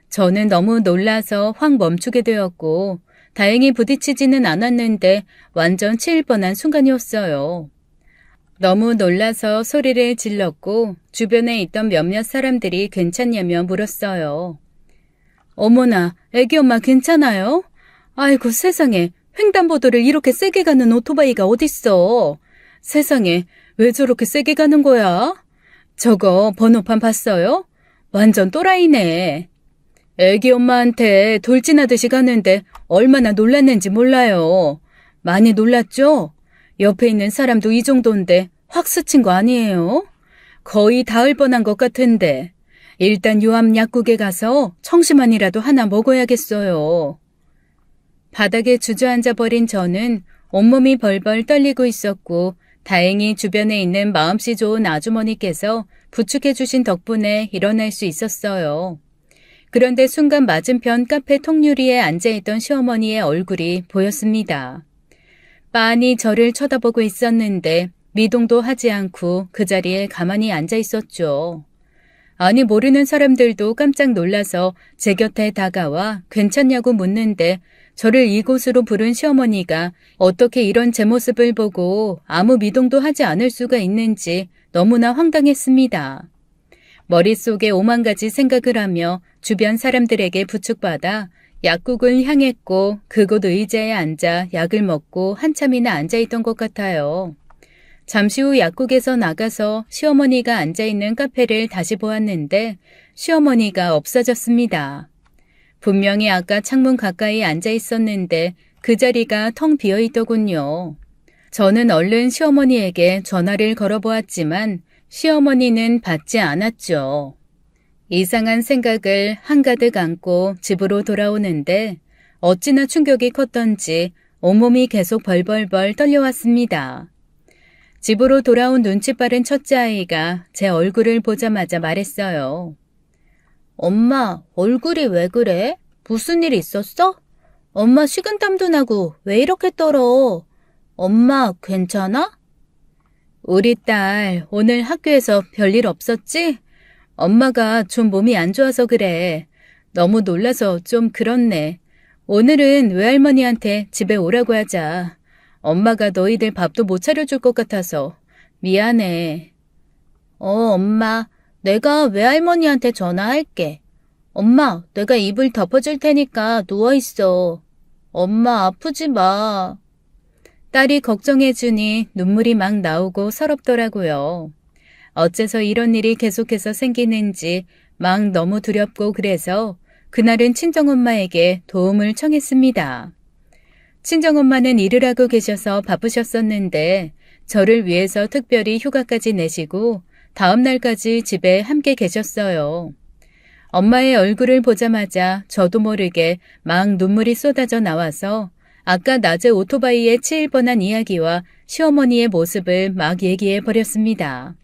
S1: 저는 너무 놀라서 확 멈추게 되었고 다행히 부딪히지는 않았는데 완전 치일 뻔한 순간이었어요. 너무 놀라서 소리를 질렀고 주변에 있던 몇몇 사람들이 괜찮냐며 물었어요. 어머나, 애기 엄마 괜찮아요? 아이고 세상에, 횡단보도를 이렇게 세게 가는 오토바이가 어딨어. 세상에, 왜 저렇게 세게 가는 거야? 저거 번호판 봤어요? 완전 또라이네. 애기 엄마한테 돌진하듯이 가는데 얼마나 놀랐는지 몰라요. 많이 놀랐죠? 옆에 있는 사람도 이 정도인데 확 스친 거 아니에요? 거의 닿을 뻔한 것 같은데. 일단 요 앞 약국에 가서 청심환이라도 하나 먹어야겠어요. 바닥에 주저앉아 버린 저는 온몸이 벌벌 떨리고 있었고 다행히 주변에 있는 마음씨 좋은 아주머니께서 부축해 주신 덕분에 일어날 수 있었어요. 그런데 순간 맞은편 카페 통유리에 앉아있던 시어머니의 얼굴이 보였습니다. 빤히 저를 쳐다보고 있었는데 미동도 하지 않고 그 자리에 가만히 앉아 있었죠. 아니 모르는 사람들도 깜짝 놀라서 제 곁에 다가와 괜찮냐고 묻는데 저를 이곳으로 부른 시어머니가 어떻게 이런 제 모습을 보고 아무 미동도 하지 않을 수가 있는지 너무나 황당했습니다. 머릿속에 오만 가지 생각을 하며 주변 사람들에게 부축받아 약국을 향했고 그곳 의자에 앉아 약을 먹고 한참이나 앉아있던 것 같아요. 잠시 후 약국에서 나가서 시어머니가 앉아있는 카페를 다시 보았는데 시어머니가 없어졌습니다. 분명히 아까 창문 가까이 앉아있었는데 그 자리가 텅 비어있더군요. 저는 얼른 시어머니에게 전화를 걸어보았지만 시어머니는 받지 않았죠. 이상한 생각을 한가득 안고 집으로 돌아오는데 어찌나 충격이 컸던지 온몸이 계속 벌벌벌 떨려왔습니다. 집으로 돌아온 눈치 빠른 첫째 아이가 제 얼굴을 보자마자 말했어요. 엄마, 얼굴이 왜 그래? 무슨 일 있었어? 엄마 식은땀도 나고 왜 이렇게 떨어? 엄마, 괜찮아? 우리 딸 오늘 학교에서 별일 없었지? 엄마가 좀 몸이 안 좋아서 그래. 너무 놀라서 좀 그렇네. 오늘은 외할머니한테 집에 오라고 하자. 엄마가 너희들 밥도 못 차려줄 것 같아서 미안해. 엄마, 내가 외할머니한테 전화할게. 엄마, 내가 이불 덮어줄 테니까 누워있어. 엄마, 아프지 마. 딸이 걱정해주니 눈물이 막 나오고 서럽더라고요. 어째서 이런 일이 계속해서 생기는지 막 너무 두렵고 그래서 그날은 친정엄마에게 도움을 청했습니다. 친정엄마는 일을 하고 계셔서 바쁘셨었는데 저를 위해서 특별히 휴가까지 내시고 다음 날까지 집에 함께 계셨어요. 엄마의 얼굴을 보자마자 저도 모르게 막 눈물이 쏟아져 나와서 아까 낮에 오토바이에 치일 뻔한 이야기와 시어머니의 모습을 막 얘기해 버렸습니다.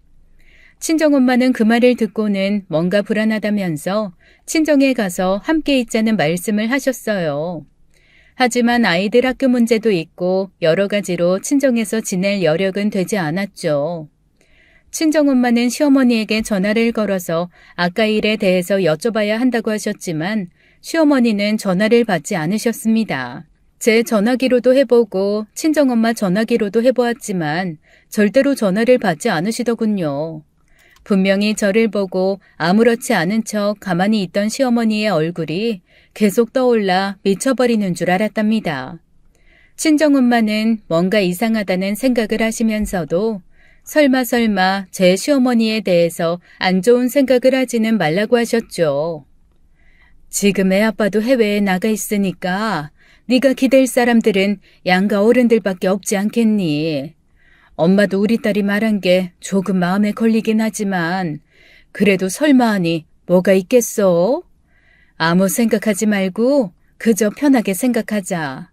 S1: 친정엄마는 그 말을 듣고는 뭔가 불안하다면서 친정에 가서 함께 있자는 말씀을 하셨어요. 하지만 아이들 학교 문제도 있고 여러 가지로 친정에서 지낼 여력은 되지 않았죠. 친정엄마는 시어머니에게 전화를 걸어서 아까 일에 대해서 여쭤봐야 한다고 하셨지만 시어머니는 전화를 받지 않으셨습니다. 제 전화기로도 해보고 친정엄마 전화기로도 해보았지만 절대로 전화를 받지 않으시더군요. 분명히 저를 보고 아무렇지 않은 척 가만히 있던 시어머니의 얼굴이 계속 떠올라 미쳐버리는 줄 알았답니다. 친정엄마는 뭔가 이상하다는 생각을 하시면서도 설마 제 시어머니에 대해서 안 좋은 생각을 하지는 말라고 하셨죠. 지금 애 아빠도 해외에 나가 있으니까 네가 기댈 사람들은 양가 어른들밖에 없지 않겠니? 엄마도 우리 딸이 말한 게 조금 마음에 걸리긴 하지만 그래도 설마 하니 뭐가 있겠어? 아무 생각하지 말고 그저 편하게 생각하자.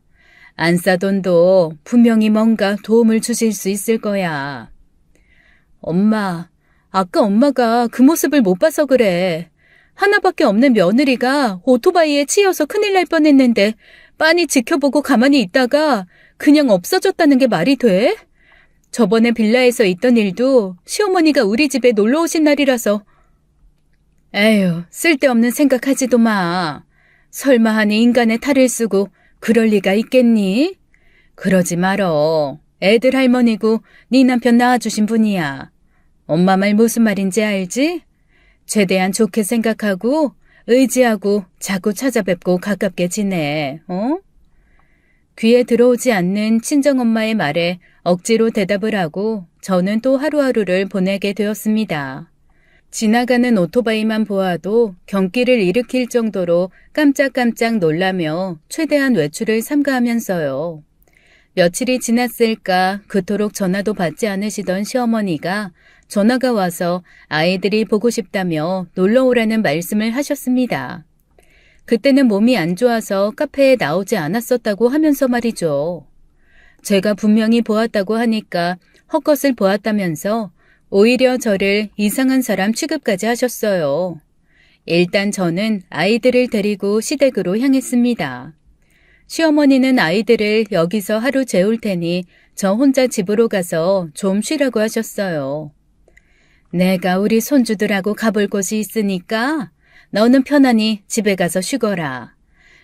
S1: 안 싸돈도 분명히 뭔가 도움을 주실 수 있을 거야. 엄마, 아까 엄마가 그 모습을 못 봐서 그래. 하나밖에 없는 며느리가 오토바이에 치여서 큰일 날 뻔했는데 빤히 지켜보고 가만히 있다가 그냥 없어졌다는 게 말이 돼? 저번에 빌라에서 있던 일도 시어머니가 우리 집에 놀러 오신 날이라서. 에휴, 쓸데없는 생각하지도 마. 설마 하니 인간의 탈을 쓰고 그럴 리가 있겠니? 그러지 말어. 애들 할머니고 네 남편 낳아주신 분이야. 엄마 말 무슨 말인지 알지? 최대한 좋게 생각하고 의지하고 자꾸 찾아뵙고 가깝게 지내. 귀에 들어오지 않는 친정엄마의 말에 억지로 대답을 하고 저는 또 하루하루를 보내게 되었습니다. 지나가는 오토바이만 보아도 경기를 일으킬 정도로 깜짝깜짝 놀라며 최대한 외출을 삼가하면서요. 며칠이 지났을까 그토록 전화도 받지 않으시던 시어머니가 전화가 와서 아이들이 보고 싶다며 놀러 오라는 말씀을 하셨습니다. 그때는 몸이 안 좋아서 카페에 나오지 않았었다고 하면서 말이죠. 제가 분명히 보았다고 하니까 헛것을 보았다면서 오히려 저를 이상한 사람 취급까지 하셨어요. 일단 저는 아이들을 데리고 시댁으로 향했습니다. 시어머니는 아이들을 여기서 하루 재울 테니 저 혼자 집으로 가서 좀 쉬라고 하셨어요. 내가 우리 손주들하고 가볼 곳이 있으니까 너는 편안히 집에 가서 쉬거라.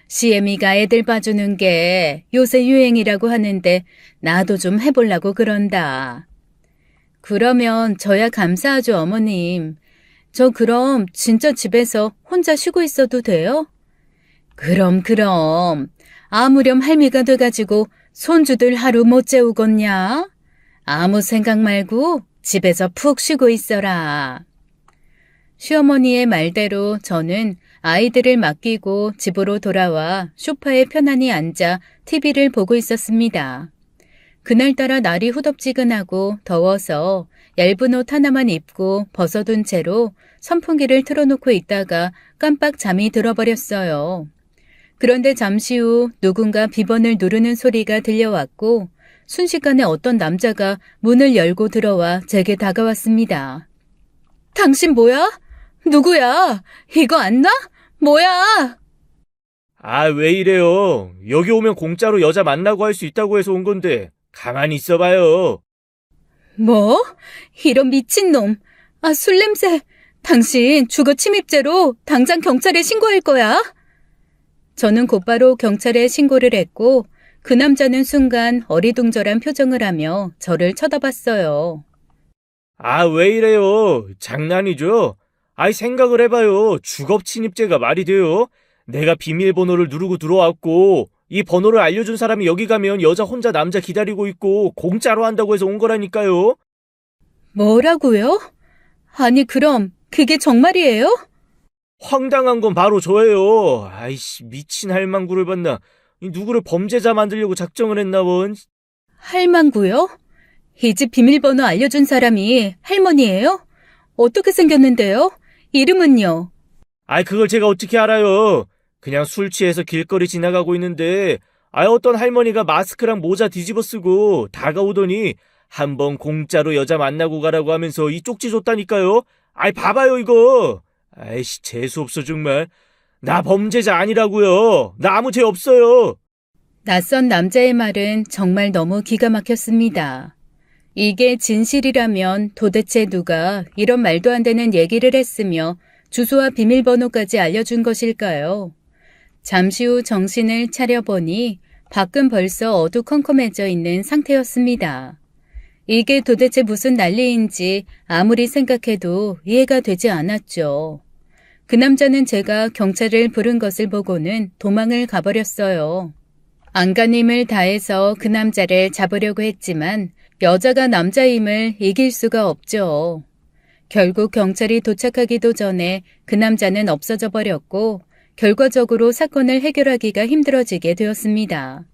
S1: 시애미가 애들 봐주는 게 요새 유행이라고 하는데 나도 좀 해보려고 그런다. 그러면 저야 감사하죠, 어머님. 저 그럼 진짜 집에서 혼자 쉬고 있어도 돼요? 그럼. 아무렴 할미가 돼가지고 손주들 하루 못 재우겠냐? 아무 생각 말고 집에서 푹 쉬고 있어라. 시어머니의 말대로 저는 아이들을 맡기고 집으로 돌아와 소파에 편안히 앉아 TV를 보고 있었습니다. 그날따라 날이 후덥지근하고 더워서 얇은 옷 하나만 입고 벗어둔 채로 선풍기를 틀어놓고 있다가 깜빡 잠이 들어버렸어요. 그런데 잠시 후 누군가 비번을 누르는 소리가 들려왔고 순식간에 어떤 남자가 문을 열고 들어와 제게 다가왔습니다. 당신 뭐야? 누구야? 이거 안 나? 뭐야?
S2: 아, 왜 이래요? 여기 오면 공짜로 여자 만나고 할 수 있다고 해서 온 건데 가만히 있어봐요.
S1: 뭐? 이런 미친놈. 아, 술 냄새. 당신 주거 침입죄로 당장 경찰에 신고할 거야? 저는 곧바로 경찰에 신고를 했고 그 남자는 순간 어리둥절한 표정을 하며 저를 쳐다봤어요.
S2: 아, 왜 이래요? 장난이죠? 아이, 생각을 해봐요. 주거 침입죄가 말이 돼요? 내가 비밀번호를 누르고 들어왔고 이 번호를 알려준 사람이 여기 가면 여자 혼자 남자 기다리고 있고 공짜로 한다고 해서 온 거라니까요.
S1: 뭐라고요? 아니 그럼 그게 정말이에요?
S2: 황당한 건 바로 저예요. 아이씨, 미친 할망구를 봤나. 누구를 범죄자 만들려고 작정을 했나 본.
S1: 할망구요? 이 집 비밀번호 알려준 사람이 할머니예요? 어떻게 생겼는데요? 이름은요?
S2: 아이, 그걸 제가 어떻게 알아요. 그냥 술 취해서 길거리 지나가고 있는데 어떤 할머니가 마스크랑 모자 뒤집어 쓰고 다가오더니 한번 공짜로 여자 만나고 가라고 하면서 이 쪽지 줬다니까요. 아이, 봐봐요 이거. 아이씨, 재수없어 정말. 나 범죄자 아니라고요. 나 아무 죄 없어요.
S1: 낯선 남자의 말은 정말 너무 기가 막혔습니다. 이게 진실이라면 도대체 누가 이런 말도 안 되는 얘기를 했으며 주소와 비밀번호까지 알려준 것일까요? 잠시 후 정신을 차려보니 밖은 벌써 어두컴컴해져 있는 상태였습니다. 이게 도대체 무슨 난리인지 아무리 생각해도 이해가 되지 않았죠. 그 남자는 제가 경찰을 부른 것을 보고는 도망을 가버렸어요. 안간힘을 다해서 그 남자를 잡으려고 했지만 여자가 남자임을 이길 수가 없죠. 결국 경찰이 도착하기도 전에 그 남자는 없어져 버렸고 결과적으로 사건을 해결하기가 힘들어지게 되었습니다.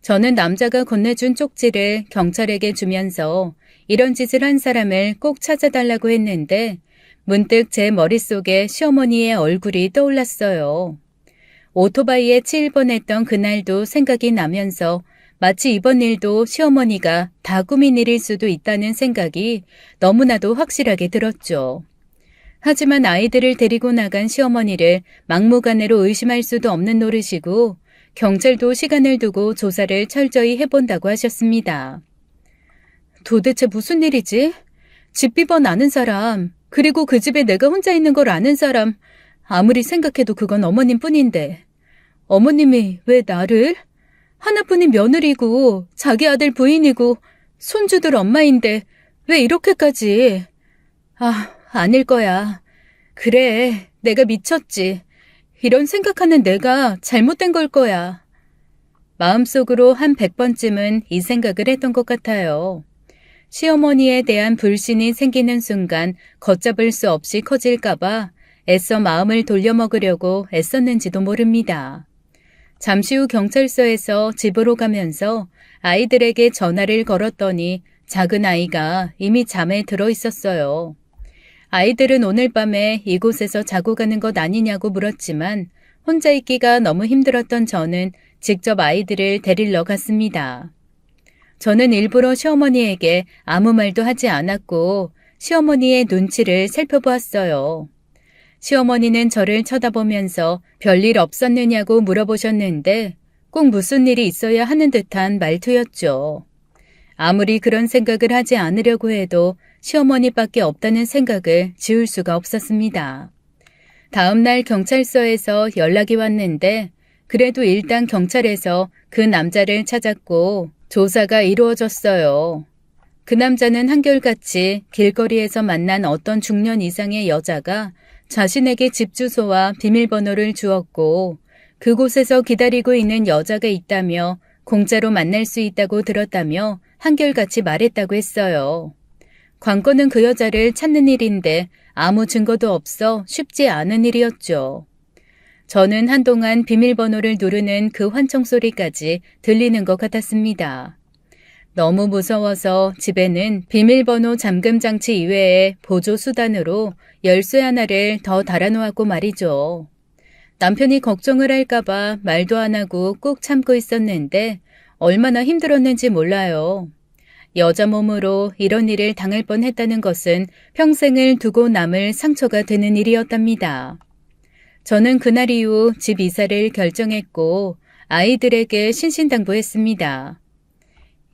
S1: 저는 남자가 건네준 쪽지를 경찰에게 주면서 이런 짓을 한 사람을 꼭 찾아달라고 했는데 문득 제 머릿속에 시어머니의 얼굴이 떠올랐어요. 오토바이에 치일 뻔했던 그날도 생각이 나면서 마치 이번 일도 시어머니가 다 꾸민 일일 수도 있다는 생각이 너무나도 확실하게 들었죠. 하지만 아이들을 데리고 나간 시어머니를 막무가내로 의심할 수도 없는 노릇이고 경찰도 시간을 두고 조사를 철저히 해본다고 하셨습니다. 도대체 무슨 일이지? 집 비번 아는 사람, 그리고 그 집에 내가 혼자 있는 걸 아는 사람, 아무리 생각해도 그건 어머님 뿐인데. 어머님이 왜 나를? 하나뿐인 며느리고 자기 아들 부인이고 손주들 엄마인데 왜 이렇게까지? 아닐 거야. 그래, 내가 미쳤지. 이런 생각하는 내가 잘못된 걸 거야. 마음속으로 한 100번쯤은 이 생각을 했던 것 같아요. 시어머니에 대한 불신이 생기는 순간 걷잡을 수 없이 커질까봐 애써 마음을 돌려먹으려고 애썼는지도 모릅니다. 잠시 후 경찰서에서 집으로 가면서 아이들에게 전화를 걸었더니 작은 아이가 이미 잠에 들어 있었어요. 아이들은 오늘 밤에 이곳에서 자고 가는 것 아니냐고 물었지만 혼자 있기가 너무 힘들었던 저는 직접 아이들을 데리러 갔습니다. 저는 일부러 시어머니에게 아무 말도 하지 않았고 시어머니의 눈치를 살펴보았어요. 시어머니는 저를 쳐다보면서 별일 없었느냐고 물어보셨는데 꼭 무슨 일이 있어야 하는 듯한 말투였죠. 아무리 그런 생각을 하지 않으려고 해도 시어머니밖에 없다는 생각을 지울 수가 없었습니다. 다음 날 경찰서에서 연락이 왔는데 그래도 일단 경찰에서 그 남자를 찾았고 조사가 이루어졌어요. 그 남자는 한결같이 길거리에서 만난 어떤 중년 이상의 여자가 자신에게 집 주소와 비밀번호를 주었고 그곳에서 기다리고 있는 여자가 있다며 공짜로 만날 수 있다고 들었다며 한결같이 말했다고 했어요. 관건은 그 여자를 찾는 일인데 아무 증거도 없어 쉽지 않은 일이었죠. 저는 한동안 비밀번호를 누르는 그 환청 소리까지 들리는 것 같았습니다. 너무 무서워서 집에는 비밀번호 잠금 장치 이외에 보조 수단으로 열쇠 하나를 더 달아놓았고 말이죠. 남편이 걱정을 할까봐 말도 안 하고 꾹 참고 있었는데 얼마나 힘들었는지 몰라요. 여자 몸으로 이런 일을 당할 뻔했다는 것은 평생을 두고 남을 상처가 되는 일이었답니다. 저는 그날 이후 집 이사를 결정했고 아이들에게 신신당부했습니다.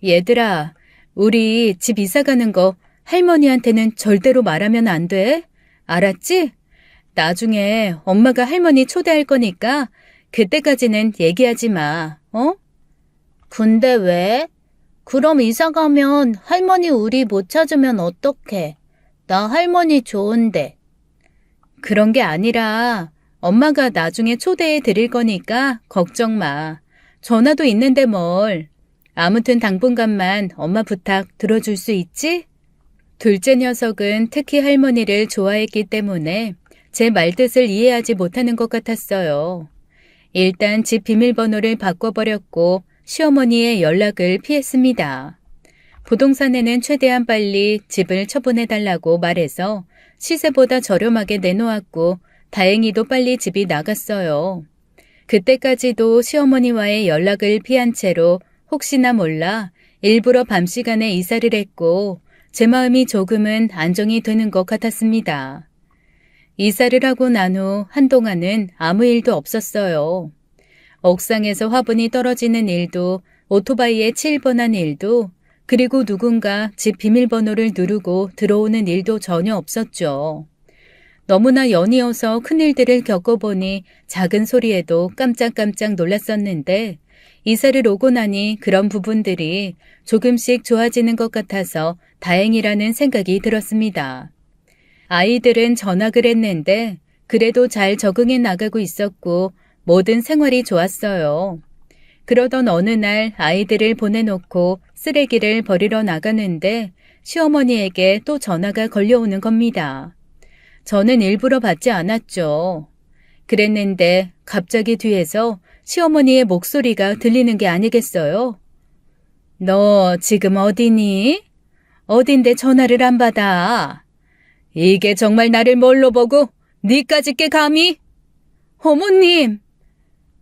S1: 얘들아, 우리 집 이사 가는 거 할머니한테는 절대로 말하면 안 돼. 알았지? 나중에 엄마가 할머니 초대할 거니까 그때까지는 얘기하지 마. 근데 왜? 그럼 이사 가면 할머니 우리 못 찾으면 어떡해? 나 할머니 좋은데. 그런 게 아니라 엄마가 나중에 초대해 드릴 거니까 걱정 마. 전화도 있는데 뭘. 아무튼 당분간만 엄마 부탁 들어줄 수 있지? 둘째 녀석은 특히 할머니를 좋아했기 때문에 제 말뜻을 이해하지 못하는 것 같았어요. 일단 집 비밀번호를 바꿔버렸고 시어머니의 연락을 피했습니다. 부동산에는 최대한 빨리 집을 처분해달라고 말해서 시세보다 저렴하게 내놓았고 다행히도 빨리 집이 나갔어요. 그때까지도 시어머니와의 연락을 피한 채로 혹시나 몰라 일부러 밤 시간에 이사를 했고 제 마음이 조금은 안정이 되는 것 같았습니다. 이사를 하고 난 후 한동안은 아무 일도 없었어요. 옥상에서 화분이 떨어지는 일도 오토바이에 칠 뻔한 일도 그리고 누군가 집 비밀번호를 누르고 들어오는 일도 전혀 없었죠. 너무나 연이어서 큰일들을 겪어보니 작은 소리에도 깜짝깜짝 놀랐었는데 이사를 오고 나니 그런 부분들이 조금씩 좋아지는 것 같아서 다행이라는 생각이 들었습니다. 아이들은 전학을 했는데 그래도 잘 적응해 나가고 있었고 모든 생활이 좋았어요. 그러던 어느 날 아이들을 보내놓고 쓰레기를 버리러 나가는데 시어머니에게 또 전화가 걸려오는 겁니다. 저는 일부러 받지 않았죠. 그랬는데 갑자기 뒤에서 시어머니의 목소리가 들리는 게 아니겠어요? 너 지금 어디니? 어딘데 전화를 안 받아? 이게 정말 나를 뭘로 보고 니까짓 게 감히? 어머님!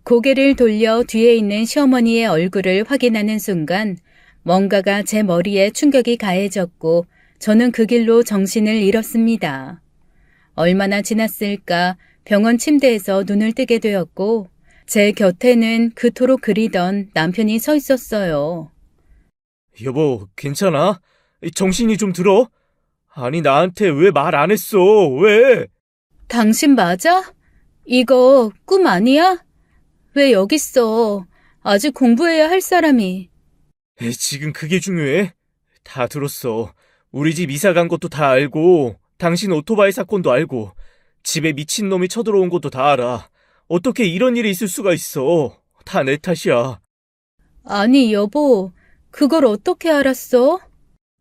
S1: 고개를 돌려 뒤에 있는 시어머니의 얼굴을 확인하는 순간 뭔가가 제 머리에 충격이 가해졌고 저는 그 길로 정신을 잃었습니다. 얼마나 지났을까 병원 침대에서 눈을 뜨게 되었고 제 곁에는 그토록 그리던 남편이 서 있었어요.
S2: 여보, 괜찮아? 정신이 좀 들어? 아니, 나한테 왜 말 안 했어? 왜?
S1: 당신 맞아? 이거 꿈 아니야? 왜 여기 있어? 아직 공부해야 할 사람이.
S2: 지금 그게 중요해? 다 들었어. 우리 집 이사 간 것도 다 알고, 당신 오토바이 사건도 알고, 집에 미친놈이 쳐들어온 것도 다 알아. 어떻게 이런 일이 있을 수가 있어? 다 내 탓이야.
S1: 아니, 여보, 그걸 어떻게 알았어?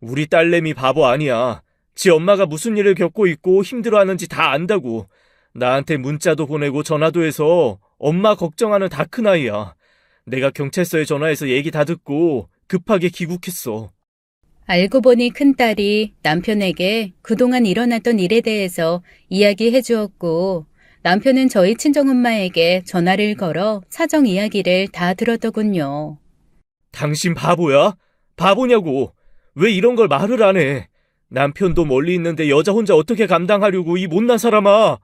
S2: 우리 딸내미 바보 아니야. 지 엄마가 무슨 일을 겪고 있고 힘들어하는지 다 안다고. 나한테 문자도 보내고 전화도 해서 엄마 걱정하는 다 큰아이야. 내가 경찰서에 전화해서 얘기 다 듣고 급하게 귀국했어.
S1: 알고 보니 큰딸이 남편에게 그동안 일어났던 일에 대해서 이야기해 주었고, 남편은 저희 친정엄마에게 전화를 걸어 사정 이야기를 다 들었더군요.
S2: 당신 바보야? 바보냐고. 왜 이런 걸 말을 안 해? 남편도 멀리 있는데 여자 혼자 어떻게 감당하려고, 이 못난 사람아.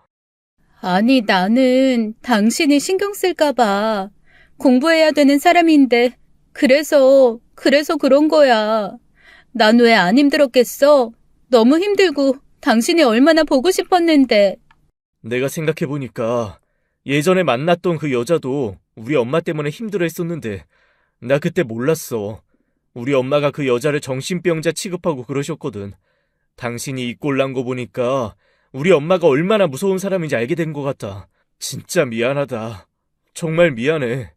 S1: 아니, 나는 당신이 신경 쓸까봐 공부해야 되는 사람인데, 그래서 그런 거야. 난 왜 안 힘들었겠어? 너무 힘들고 당신이 얼마나 보고 싶었는데.
S2: 내가 생각해보니까 예전에 만났던 그 여자도 우리 엄마 때문에 힘들어했었는데 나 그때 몰랐어. 우리 엄마가 그 여자를 정신병자 취급하고 그러셨거든. 당신이 이 꼴 난 거 보니까 우리 엄마가 얼마나 무서운 사람인지 알게 된 것 같다. 진짜 미안하다. 정말 미안해.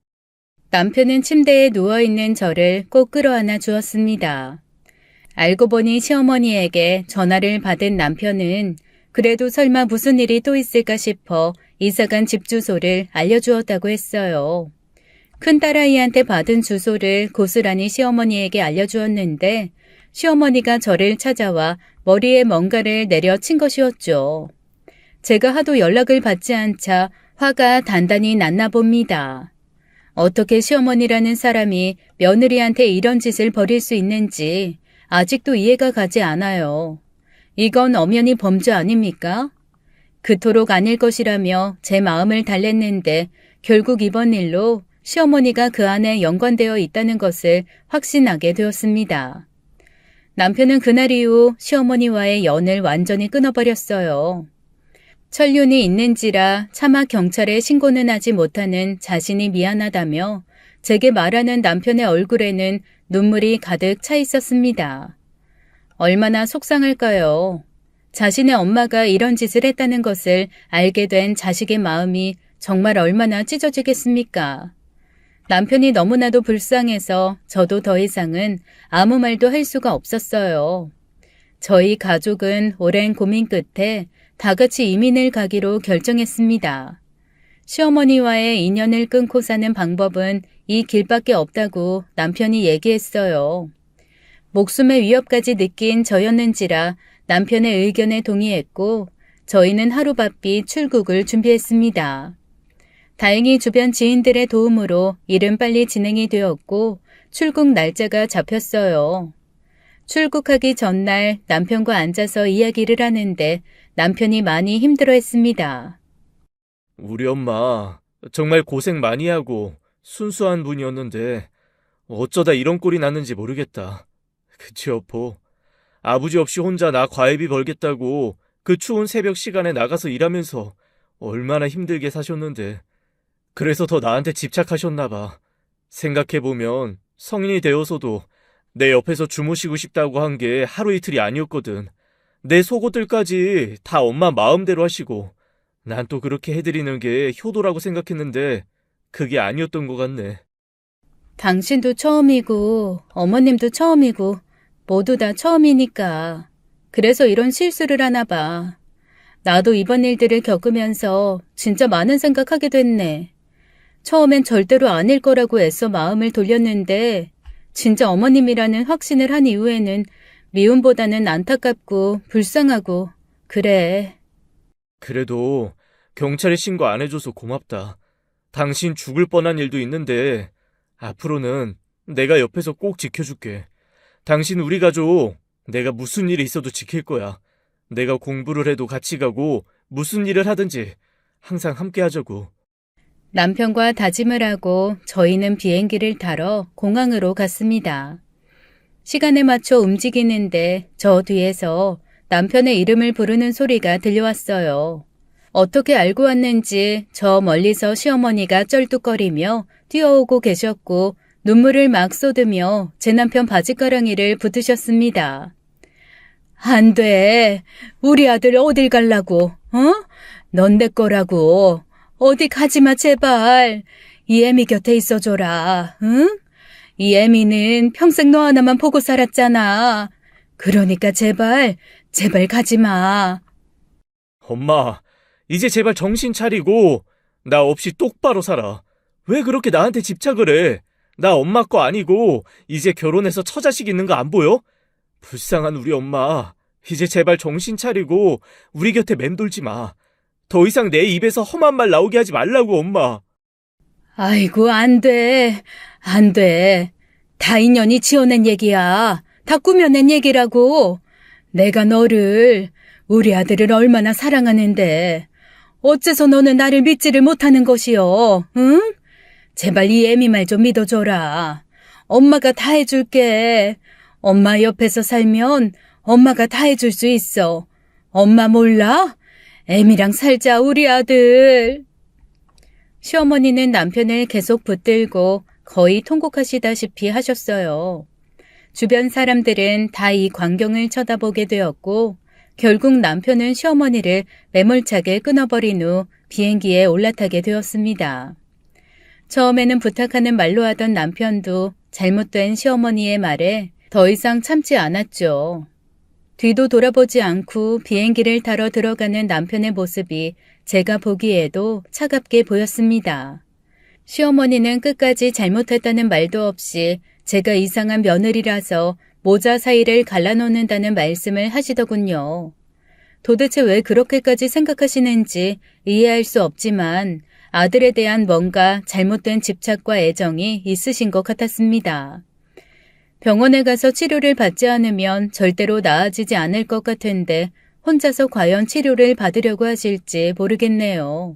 S1: 남편은 침대에 누워있는 저를 꼭 끌어안아 주었습니다. 알고 보니 시어머니에게 전화를 받은 남편은 그래도 설마 무슨 일이 또 있을까 싶어 이사간 집 주소를 알려주었다고 했어요. 큰딸아이한테 받은 주소를 고스란히 시어머니에게 알려주었는데 시어머니가 저를 찾아와 머리에 뭔가를 내려친 것이었죠. 제가 하도 연락을 받지 않자 화가 단단히 났나 봅니다. 어떻게 시어머니라는 사람이 며느리한테 이런 짓을 벌일 수 있는지 아직도 이해가 가지 않아요. 이건 엄연히 범죄 아닙니까? 그토록 아닐 것이라며 제 마음을 달랬는데 결국 이번 일로 시어머니가 그 안에 연관되어 있다는 것을 확신하게 되었습니다. 남편은 그날 이후 시어머니와의 연을 완전히 끊어버렸어요. 천륜이 있는지라 차마 경찰에 신고는 하지 못하는 자신이 미안하다며 제게 말하는 남편의 얼굴에는 눈물이 가득 차 있었습니다. 얼마나 속상할까요? 자신의 엄마가 이런 짓을 했다는 것을 알게 된 자식의 마음이 정말 얼마나 찢어지겠습니까? 남편이 너무나도 불쌍해서 저도 더 이상은 아무 말도 할 수가 없었어요. 저희 가족은 오랜 고민 끝에 다 같이 이민을 가기로 결정했습니다. 시어머니와의 인연을 끊고 사는 방법은 이 길밖에 없다고 남편이 얘기했어요. 목숨의 위협까지 느낀 저였는지라 남편의 의견에 동의했고 저희는 하루바삐 출국을 준비했습니다. 다행히 주변 지인들의 도움으로 일은 빨리 진행이 되었고 출국 날짜가 잡혔어요. 출국하기 전날 남편과 앉아서 이야기를 하는데 남편이 많이 힘들어했습니다.
S2: 우리 엄마 정말 고생 많이 하고 순수한 분이었는데 어쩌다 이런 꼴이 났는지 모르겠다. 그치, 여보? 아버지 없이 혼자 나 과외비 벌겠다고 그 추운 새벽 시간에 나가서 일하면서 얼마나 힘들게 사셨는데. 그래서 더 나한테 집착하셨나 봐. 생각해보면 성인이 되어서도 내 옆에서 주무시고 싶다고 한 게 하루 이틀이 아니었거든. 내 속옷들까지 다 엄마 마음대로 하시고 난 또 그렇게 해드리는 게 효도라고 생각했는데 그게 아니었던 것 같네.
S1: 당신도 처음이고 어머님도 처음이고 모두 다 처음이니까. 그래서 이런 실수를 하나 봐. 나도 이번 일들을 겪으면서 진짜 많은 생각하게 됐네. 처음엔 절대로 아닐 거라고 애써 마음을 돌렸는데 진짜 어머님이라는 확신을 한 이후에는 미움보다는 안타깝고 불쌍하고 그래.
S2: 그래도 경찰에 신고 안 해줘서 고맙다. 당신 죽을 뻔한 일도 있는데 앞으로는 내가 옆에서 꼭 지켜줄게. 당신 우리 가족 내가 무슨 일이 있어도 지킬 거야. 내가 공부를 해도 같이 가고 무슨 일을 하든지 항상 함께 하자고.
S1: 남편과 다짐을 하고 저희는 비행기를 타러 공항으로 갔습니다. 시간에 맞춰 움직이는데 저 뒤에서 남편의 이름을 부르는 소리가 들려왔어요. 어떻게 알고 왔는지 저 멀리서 시어머니가 쩔뚝거리며 뛰어오고 계셨고 눈물을 막 쏟으며 제 남편 바지가랑이를 붙으셨습니다. 안 돼. 우리 아들 어딜 갈라고, 어? 넌 내 거라고. 어디 가지마, 제발. 이 애미 곁에 있어줘라, 응? 이 애미는 평생 너 하나만 보고 살았잖아. 그러니까 제발 가지마.
S2: 엄마, 이제 제발 정신 차리고 나 없이 똑바로 살아. 왜 그렇게 나한테 집착을 해? 나 엄마 거 아니고 이제 결혼해서 처자식 있는 거 안 보여? 불쌍한 우리 엄마. 이제 제발 정신 차리고 우리 곁에 맴돌지 마. 더 이상 내 입에서 험한 말 나오게 하지 말라고, 엄마.
S1: 아이고, 안 돼. 안 돼. 다 인연이 지어낸 얘기야. 다 꾸며낸 얘기라고. 내가 너를, 우리 아들을 얼마나 사랑하는데. 어째서 너는 나를 믿지를 못하는 것이요, 응? 제발 이 애미 말 좀 믿어줘라. 엄마가 다 해줄게. 엄마 옆에서 살면 엄마가 다 해줄 수 있어. 엄마 몰라? 애미랑 살자, 우리 아들. 시어머니는 남편을 계속 붙들고 거의 통곡하시다시피 하셨어요. 주변 사람들은 다 이 광경을 쳐다보게 되었고 결국 남편은 시어머니를 매몰차게 끊어버린 후 비행기에 올라타게 되었습니다. 처음에는 부탁하는 말로 하던 남편도 잘못된 시어머니의 말에 더 이상 참지 않았죠. 뒤도 돌아보지 않고 비행기를 타러 들어가는 남편의 모습이 제가 보기에도 차갑게 보였습니다. 시어머니는 끝까지 잘못했다는 말도 없이 제가 이상한 며느리라서 모자 사이를 갈라놓는다는 말씀을 하시더군요. 도대체 왜 그렇게까지 생각하시는지 이해할 수 없지만 아들에 대한 뭔가 잘못된 집착과 애정이 있으신 것 같았습니다. 병원에 가서 치료를 받지 않으면 절대로 나아지지 않을 것 같은데 혼자서 과연 치료를 받으려고 하실지 모르겠네요.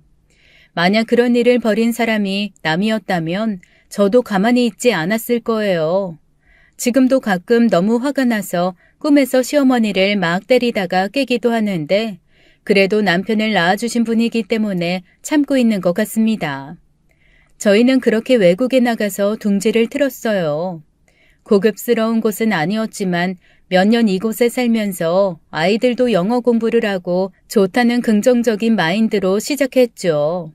S1: 만약 그런 일을 벌인 사람이 남이었다면 저도 가만히 있지 않았을 거예요. 지금도 가끔 너무 화가 나서 꿈에서 시어머니를 막 때리다가 깨기도 하는데 그래도 남편을 낳아주신 분이기 때문에 참고 있는 것 같습니다. 저희는 그렇게 외국에 나가서 둥지를 틀었어요. 고급스러운 곳은 아니었지만 몇 년 이곳에 살면서 아이들도 영어 공부를 하고 좋다는 긍정적인 마인드로 시작했죠.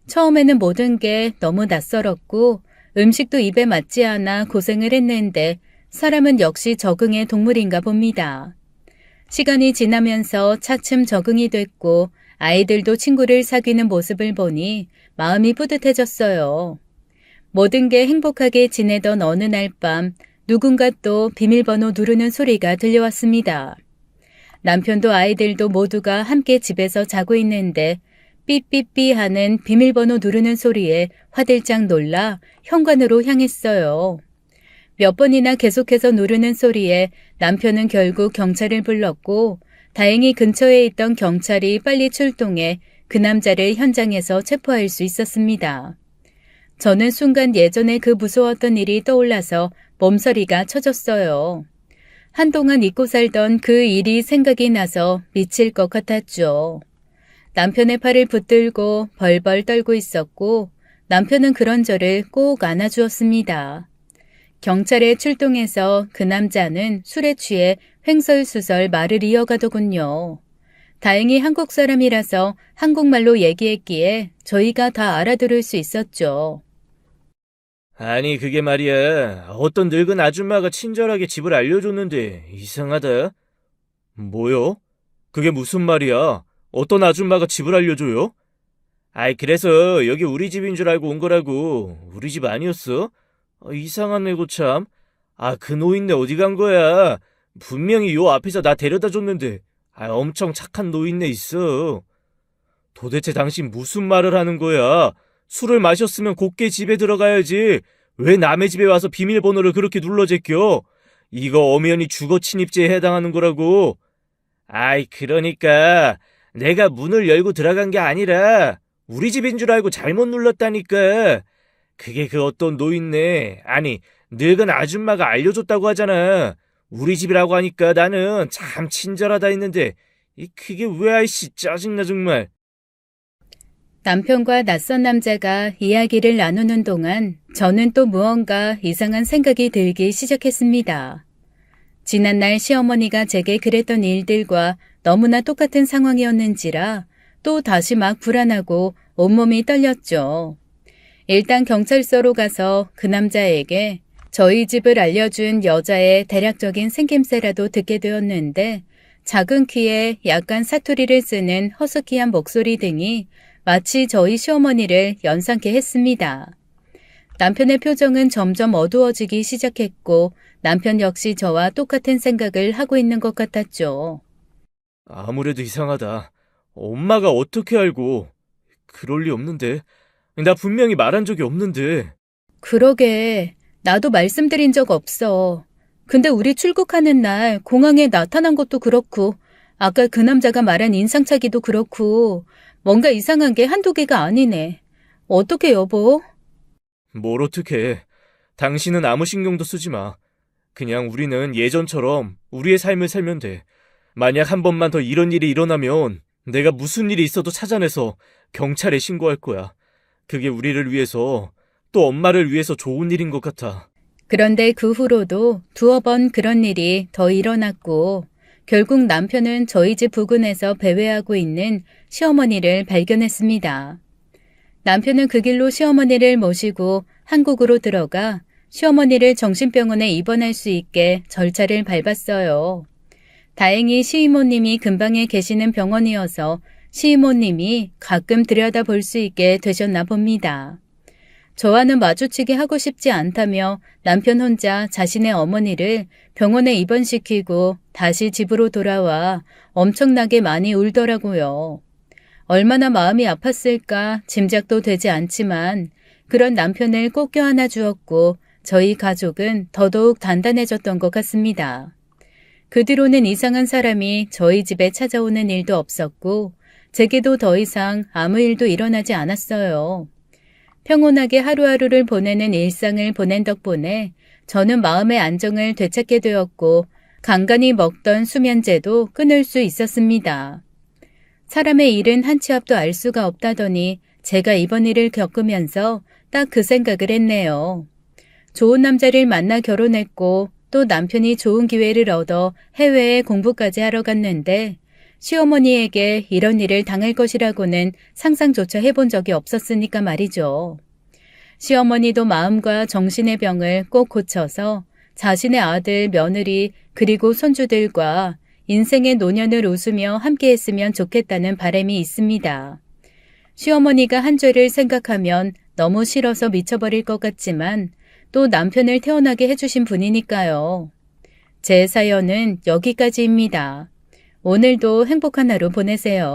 S1: 처음에는 모든 게 너무 낯설었고 음식도 입에 맞지 않아 고생을 했는데 사람은 역시 적응의 동물인가 봅니다. 시간이 지나면서 차츰 적응이 됐고 아이들도 친구를 사귀는 모습을 보니 마음이 뿌듯해졌어요. 모든 게 행복하게 지내던 어느 날 밤 누군가 또 비밀번호 누르는 소리가 들려왔습니다. 남편도 아이들도 모두가 함께 집에서 자고 있는데 삐삐삐 하는 비밀번호 누르는 소리에 화들짝 놀라 현관으로 향했어요. 몇 번이나 계속해서 누르는 소리에 남편은 결국 경찰을 불렀고 다행히 근처에 있던 경찰이 빨리 출동해 그 남자를 현장에서 체포할 수 있었습니다. 저는 순간 예전에 그 무서웠던 일이 떠올라서 몸서리가 쳐졌어요. 한동안 잊고 살던 그 일이 생각이 나서 미칠 것 같았죠. 남편의 팔을 붙들고 벌벌 떨고 있었고 남편은 그런 저를 꼭 안아주었습니다. 경찰에 출동해서 그 남자는 술에 취해 횡설수설 말을 이어가더군요. 다행히 한국 사람이라서 한국말로 얘기했기에 저희가 다 알아들을 수 있었죠.
S2: 아니, 그게 말이야. 어떤 늙은 아줌마가 친절하게 집을 알려줬는데 이상하다. 뭐요? 그게 무슨 말이야? 어떤 아줌마가 집을 알려줘요? 아이, 그래서 여기 우리 집인 줄 알고 온 거라고. 우리 집 아니었어? 이상한 애고 참. 그 노인네 어디 간 거야? 분명히 요 앞에서 나 데려다 줬는데. 엄청 착한 노인네 있어. 도대체 당신 무슨 말을 하는 거야? 술을 마셨으면 곱게 집에 들어가야지. 왜 남의 집에 와서 비밀번호를 그렇게 눌러 제껴? 이거 엄연히 주거 침입죄에 해당하는 거라고. 그러니까 내가 문을 열고 들어간 게 아니라 우리 집인 줄 알고 잘못 눌렀다니까. 그게 그 어떤 노인네, 아니 늙은 아줌마가 알려줬다고 하잖아. 우리 집이라고 하니까 나는 참 친절하다 했는데 그게 왜 아이씨 짜증나 정말.
S1: 남편과 낯선 남자가 이야기를 나누는 동안 저는 또 무언가 이상한 생각이 들기 시작했습니다. 지난날 시어머니가 제게 그랬던 일들과 너무나 똑같은 상황이었는지라 또 다시 막 불안하고 온몸이 떨렸죠. 일단 경찰서로 가서 그 남자에게 저희 집을 알려준 여자의 대략적인 생김새라도 듣게 되었는데 작은 키에 약간 사투리를 쓰는 허스키한 목소리 등이 마치 저희 시어머니를 연상케 했습니다. 남편의 표정은 점점 어두워지기 시작했고 남편 역시 저와 똑같은 생각을 하고 있는 것 같았죠.
S2: 아무래도 이상하다. 엄마가 어떻게 알고? 그럴 리 없는데. 나 분명히 말한 적이 없는데.
S1: 그러게, 나도 말씀드린 적 없어. 근데 우리 출국하는 날 공항에 나타난 것도 그렇고 아까 그 남자가 말한 인상착의도 그렇고 뭔가 이상한 게 한두 개가 아니네. 어떡해 여보?
S2: 뭘 어떡해. 당신은 아무 신경도 쓰지 마. 그냥 우리는 예전처럼 우리의 삶을 살면 돼. 만약 한 번만 더 이런 일이 일어나면 내가 무슨 일이 있어도 찾아내서 경찰에 신고할 거야. 그게 우리를 위해서 또 엄마를 위해서 좋은 일인 것 같아.
S1: 그런데 그 후로도 두어 번 그런 일이 더 일어났고 결국 남편은 저희 집 부근에서 배회하고 있는 시어머니를 발견했습니다. 남편은 그 길로 시어머니를 모시고 한국으로 들어가 시어머니를 정신병원에 입원할 수 있게 절차를 밟았어요. 다행히 시이모님이 근방에 계시는 병원이어서 시이모님이 가끔 들여다볼 수 있게 되셨나 봅니다. 저와는 마주치게 하고 싶지 않다며 남편 혼자 자신의 어머니를 병원에 입원시키고 다시 집으로 돌아와 엄청나게 많이 울더라고요. 얼마나 마음이 아팠을까 짐작도 되지 않지만 그런 남편을 꼭 껴안아 주었고 저희 가족은 더더욱 단단해졌던 것 같습니다. 그 뒤로는 이상한 사람이 저희 집에 찾아오는 일도 없었고 제게도 더 이상 아무 일도 일어나지 않았어요. 평온하게 하루하루를 보내는 일상을 보낸 덕분에 저는 마음의 안정을 되찾게 되었고 간간히 먹던 수면제도 끊을 수 있었습니다. 사람의 일은 한 치 앞도 알 수가 없다더니 제가 이번 일을 겪으면서 딱 그 생각을 했네요. 좋은 남자를 만나 결혼했고 또 남편이 좋은 기회를 얻어 해외에 공부까지 하러 갔는데 시어머니에게 이런 일을 당할 것이라고는 상상조차 해본 적이 없었으니까 말이죠. 시어머니도 마음과 정신의 병을 꼭 고쳐서 자신의 아들, 며느리, 그리고 손주들과 인생의 노년을 웃으며 함께했으면 좋겠다는 바람이 있습니다. 시어머니가 한 죄를 생각하면 너무 싫어서 미쳐버릴 것 같지만 또 남편을 태어나게 해주신 분이니까요. 제 사연은 여기까지입니다. 오늘도 행복한 하루 보내세요.